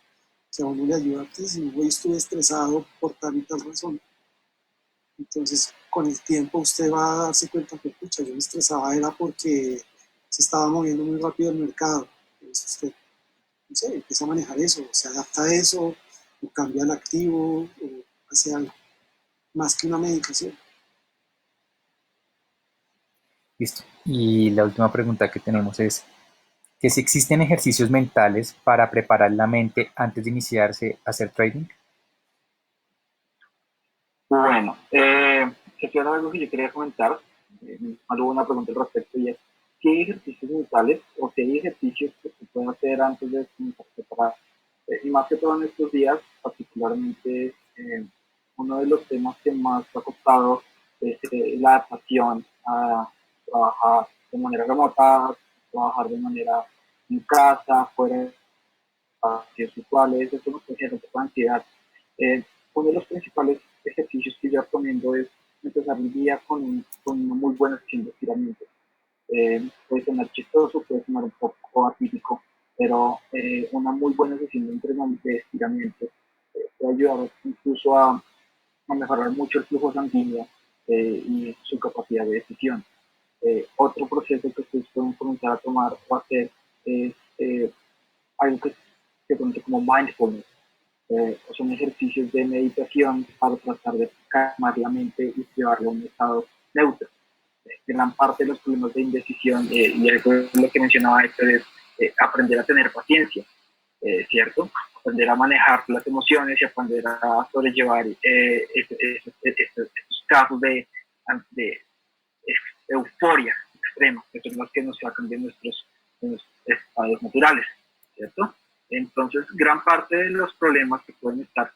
que a uno le ayuda muchísimo. Hoy estuve estresado por tal y tal razón. Entonces, con el tiempo usted va a darse cuenta que, pucha, yo me estresaba era porque se estaba moviendo muy rápido el mercado. Entonces usted, no sé, empieza a manejar eso, se adapta a eso, o cambia el activo, o hace algo, más que una medicación. Listo. Y la última pregunta que tenemos es que si existen ejercicios mentales para preparar la mente antes de iniciarse a hacer trading. Bueno, eso era algo que yo quería comentar. Hubo una pregunta al respecto y es, ¿qué hay ejercicios mentales o qué hay ejercicios que se pueden hacer antes de comenzar a preparar? Y más que todo en estos días, particularmente, uno de los temas que más ha costado es la adaptación a trabajar de manera remota, trabajar de manera en casa, fuera de espacios virtuales, eso nos puede generar un poco de ansiedad. Eh, Uno de los principales ejercicios que yo recomiendo es empezar el día con una muy buena sesión de estiramiento. Puede sonar chistoso, puede sonar un poco atípico, pero una muy buena sesión de entrenamiento de estiramiento puede ayudar incluso a a mejorar mucho el flujo sanguíneo y su capacidad de decisión. Otro proceso que ustedes pueden comenzar a tomar o hacer es algo que se conoce como mindfulness. Son ejercicios de meditación para tratar de calmar la mente y llevarla a un estado neutro. Gran parte de los problemas de indecisión, y algo de lo que mencionaba Héctor, es aprender a tener paciencia, ¿cierto? Aprender a manejar las emociones y aprender a sobrellevar estos casos de euforia extrema, que son los que nos sacan de de nuestros estados naturales, ¿cierto? Entonces, gran parte de los problemas que pueden estar,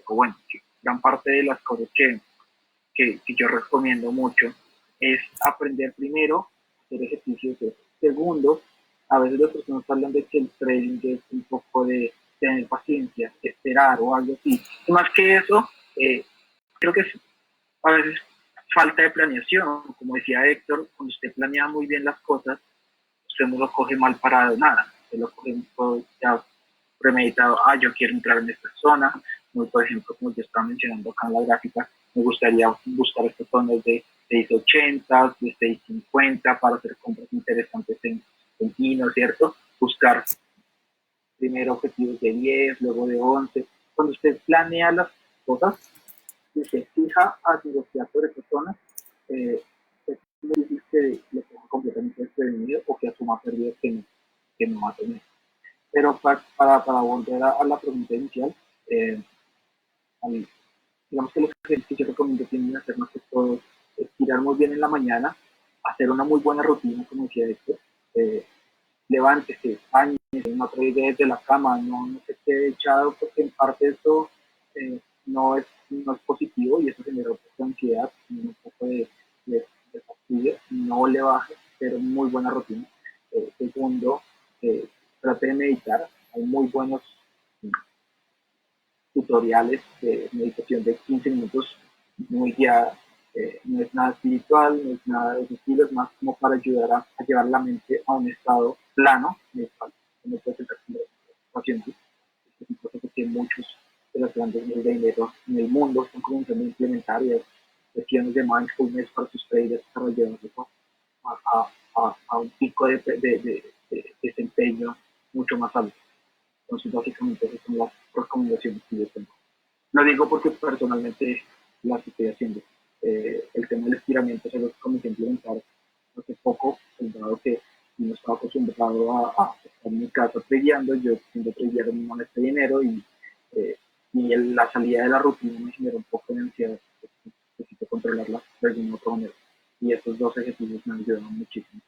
o bueno, gran parte de las cosas que yo recomiendo mucho es aprender primero a hacer ejercicios. Segundo, a veces las personas hablan de que el trading es un poco de tener paciencia, esperar o algo así. Y más que eso, creo que es a veces falta de planeación. Como decía Héctor, cuando usted planea muy bien las cosas, usted no lo coge mal parado nada. Usted lo coge todo ya premeditado. Yo quiero entrar en esta zona. Por ejemplo, como yo estaba mencionando acá en la gráfica, me gustaría buscar estas zonas de 680, de 650 para hacer compras interesantes en Kino, ¿cierto? Buscar primero objetivos de 10, luego de 11. Cuando usted planea las cosas, si se fija a negociar por esa zona, es muy difícil que le ponga completamente desprevenido o que asuma pérdidas que no va a tener. Pero para volver a la pregunta inicial, eh, digamos que los ejercicios que yo recomiendo tienen que hacer más que todo estirar muy bien en la mañana, hacer una muy buena rutina, como decía esto, levántese, bañese, no traiga desde la cama, no se quede echado, porque en parte esto no es positivo y eso genera un poco de ansiedad, un poco de fastidio, no le baje, pero muy buena rutina. Segundo, trate de meditar, hay muy buenos tutoriales de meditación de 15 minutos muy guiada. No es nada espiritual, no es nada de ese estilo, es más como para ayudar a llevar la mente a un estado plano, mental, como puede ser con los pacientes. Este tipo de cosas que muchos de los grandes de dinero en el mundo están comenzando a implementar y sesiones de mindfulness para sus traders para llevarlos a un pico de desempeño mucho más alto. Entonces, básicamente, esas son las recomendaciones que yo tengo. Lo digo porque personalmente las estoy haciendo. El tema del estiramiento se lo comencé a implementar hace poco, dado que no estaba acostumbrado a estar en mi casa tradeando. Yo siendo tradear no me de dinero y la salida de la rutina me genera un poco de ansiedad. Necesito controlarla de alguna otra manera. Y estos dos ejercicios me han ayudado muchísimo.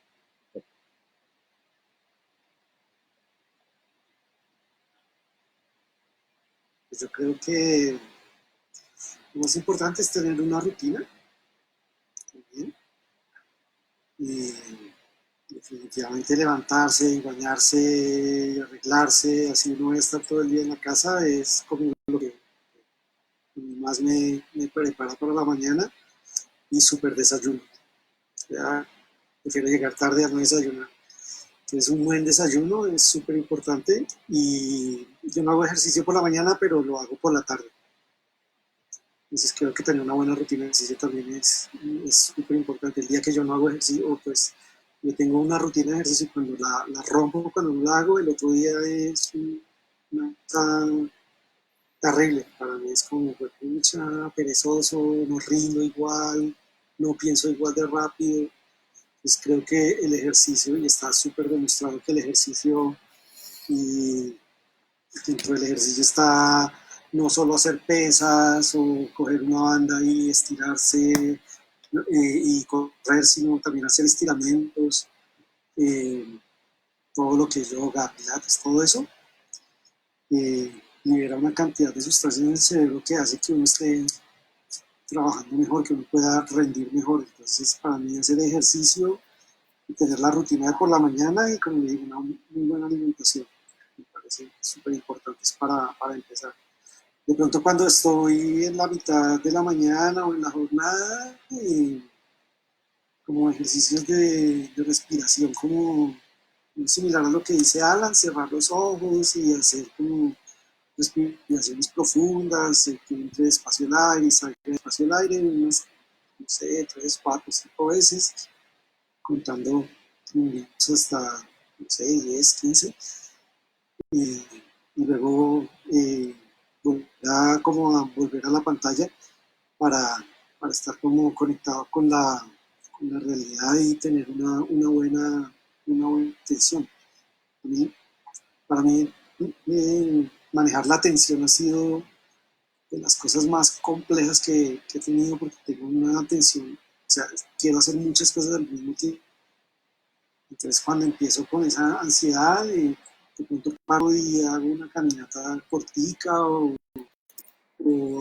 Pues yo creo que lo más importante es tener una rutina también. Y definitivamente levantarse y bañarse y arreglarse, así uno va a estar todo el día en la casa, es como lo que más me prepara para la mañana y súper desayuno. Ya prefiero llegar tarde a no desayunar. Entonces un buen desayuno es súper importante y yo no hago ejercicio por la mañana, pero lo hago por la tarde. Entonces creo que tener una buena rutina de ejercicio también es súper importante. El día que yo no hago ejercicio, pues yo tengo una rutina de ejercicio y cuando la rompo, cuando no la hago, el otro día es una cosa terrible. Para mí es como, mucha perezoso, no rindo igual, no pienso igual de rápido. Pues creo que el ejercicio, y está súper demostrado que el ejercicio, y dentro del ejercicio está no solo hacer pesas o coger una banda y estirarse y correr, sino también hacer estiramientos, eh, todo lo que es yoga, pilates, todo eso, libera una cantidad de sustancias en el cerebro que hace que uno esté trabajando mejor, que uno pueda rendir mejor. Entonces, para mí hacer ejercicio y tener la rutina de por la mañana y, como digo, una muy buena alimentación, me parece súper importante para empezar. De pronto cuando estoy en la mitad de la mañana o en la jornada, como ejercicios de respiración, como muy similar a lo que dice Alan, cerrar los ojos y hacer como respiraciones profundas, que entre despacio el aire y salga despacio el aire, unas, no sé, 3, 4, 5 veces, contando minutos hasta, no sé, 10, 15, y luego volver a la pantalla para, estar como conectado con la realidad y tener una buena atención. Para mí manejar la atención ha sido de las cosas más complejas que he tenido porque tengo una atención, o sea, quiero hacer muchas cosas al mismo tiempo. Entonces cuando empiezo con esa ansiedad, de pronto paro y hago una caminata cortica o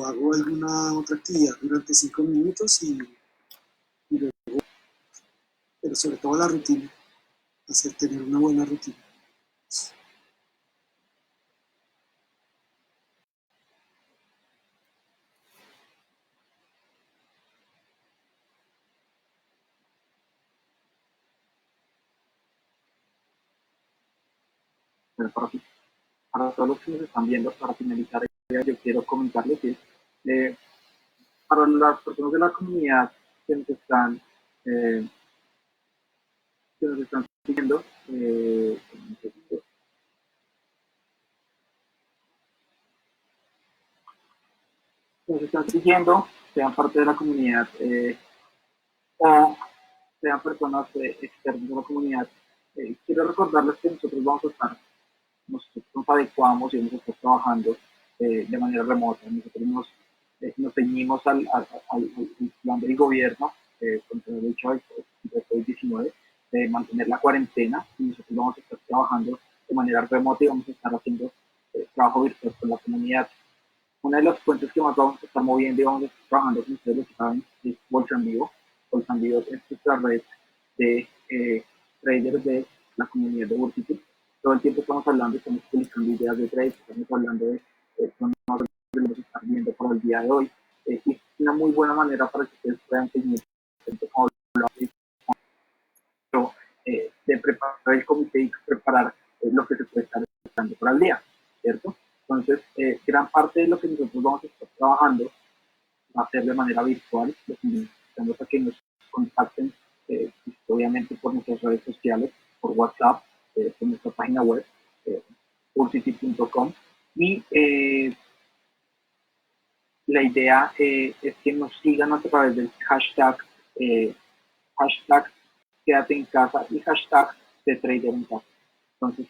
hago alguna otra actividad durante 5 minutos y pero sobre todo la rutina, tener una buena rutina. Pero para todos los que nos están viendo, para finalizar, yo quiero comentarles que para las personas de la comunidad que nos están, eh, siguiendo, que nos están siguiendo, sean parte de la comunidad o sean personas externas de la comunidad, quiero recordarles que nosotros vamos a estar, nosotros nos adecuamos y vamos a estar trabajando de manera remota. Nosotros nos ceñimos al plan del gobierno contra el hecho del COVID-19 de mantener la cuarentena y nosotros vamos a estar trabajando de manera remota y vamos a estar haciendo trabajo virtual con la comunidad. Una de las fuentes que más vamos a estar moviendo y vamos a estar trabajando, como ustedes lo saben, es Bolsa en Vivo. Bolsa en Vivo es nuestra red de traders de la comunidad de Bursity. Todo el tiempo estamos hablando, estamos publicando ideas de trades, estamos hablando de lo que vamos a estar viendo por el día de hoy. Y es una muy buena manera para que ustedes puedan seguir de preparar el comité y preparar lo que se puede estar esperando para el día, ¿cierto? Entonces, gran parte de lo que nosotros vamos a estar trabajando va a ser de manera virtual, los invitamos a que nos contacten, obviamente por nuestras redes sociales, por WhatsApp, por nuestra página web, ursity.com, y la idea es que nos sigan a través del hashtag quédate en casa y hashtag de trader en casa. Entonces,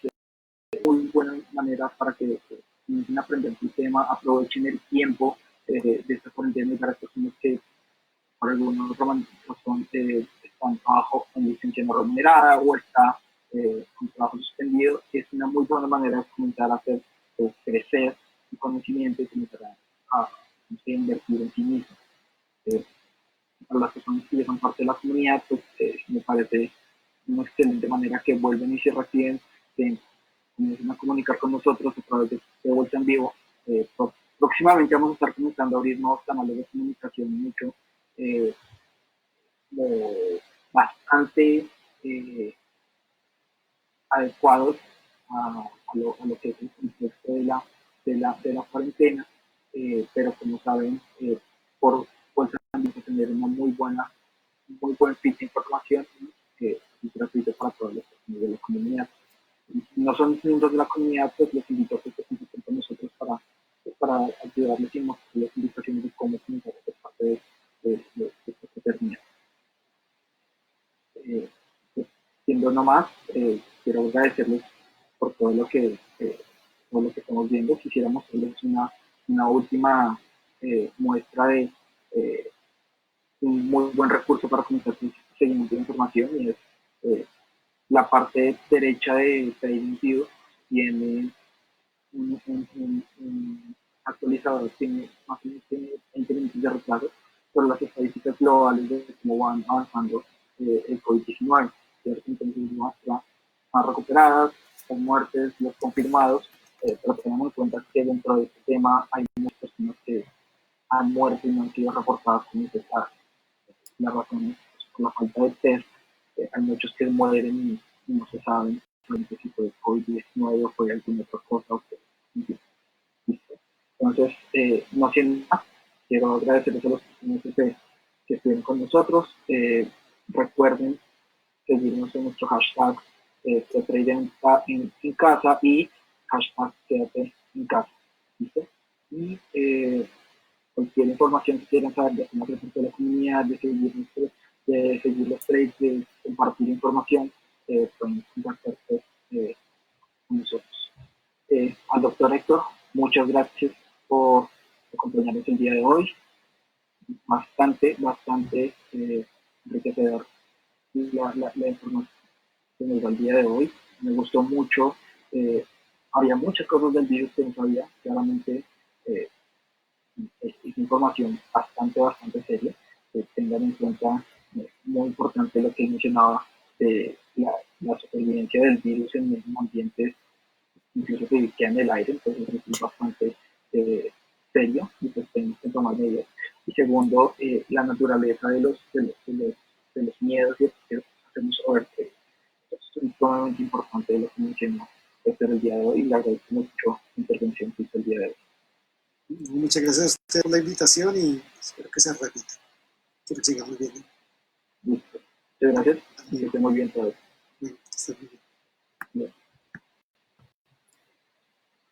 es muy buena manera para que comiencen a aprender el tema, aprovechen el tiempo de esta cuarentena para personas que por alguna otra razón están bajo en licencia no remunerada o está con trabajo suspendido. Es una muy buena manera de comenzar a hacer crecer su conocimiento y comenzar a invertir en sí mismo. Para las personas que ya son parte de la comunidad, pues me parece una excelente manera que vuelven y se reactiven, que comiencen a comunicar con nosotros a través de Vuelta en Vivo. Próximamente vamos a estar comenzando a abrir nuevos canales de comunicación mucho eh, bastante adecuados a lo que es el contexto de la cuarentena, pero como saben, por Vuelta en Vivo tener una muy buen feed de información que es gratuito para todos los de la comunidad. Si no son miembros de la comunidad, pues les invito a que se contacten con nosotros para ayudarles y mostrarles indicaciones de cómo comenzar a ser parte de esta fraternidad. Pues, siendo nomás, quiero agradecerles por todo lo que estamos viendo. Quisiera mostrarles una última muestra de un muy buen recurso para comenzar su seguimiento de información y es la parte derecha de TradingView tiene un actualizador, tiene más de 20 minutos de retraso sobre las estadísticas globales de cómo van avanzando el COVID-19. Entonces muestra más recuperadas, las muertes, los confirmados, pero tenemos en cuenta que dentro de este tema hay muchas personas que han muerto y no han sido reportadas como infectadas. La razón es por la falta de test. Hay muchos que mueren y no se saben si fue COVID-19 o fue alguna otra cosa. Entonces, no siendo más, quiero agradecerles a los que estuvieron con nosotros. Recuerden seguirnos en nuestro hashtag en casa y hashtag quédate en casa. ¿Listo? Y cualquier información que quieran saber de cómo hacer parte de la comunidad, de seguir los trades, de compartir información, pueden contactarse con nosotros. Al doctor Héctor, muchas gracias por acompañarnos el día de hoy. Bastante enriquecedor la información que nos da el día de hoy. Me gustó mucho. Había muchas cosas del virus que no sabía. Claramente es información bastante seria. Tengan en cuenta, muy importante lo que mencionaba, la supervivencia del virus en ambientes incluso que queda en el aire, entonces es bastante serio y pues tenemos que tomar medidas. Y segundo, la naturaleza de los miedos y que hacemos overtrade. Es sumamente importante de lo que mencionó Héctor el día de hoy y le agradezco mucho la intervención que hizo el día de hoy. Muchas gracias a usted por la invitación y espero que se repita, que lo sigamos viendo. Listo. Muchas gracias y que esté muy bien todo. Bueno, está muy bien.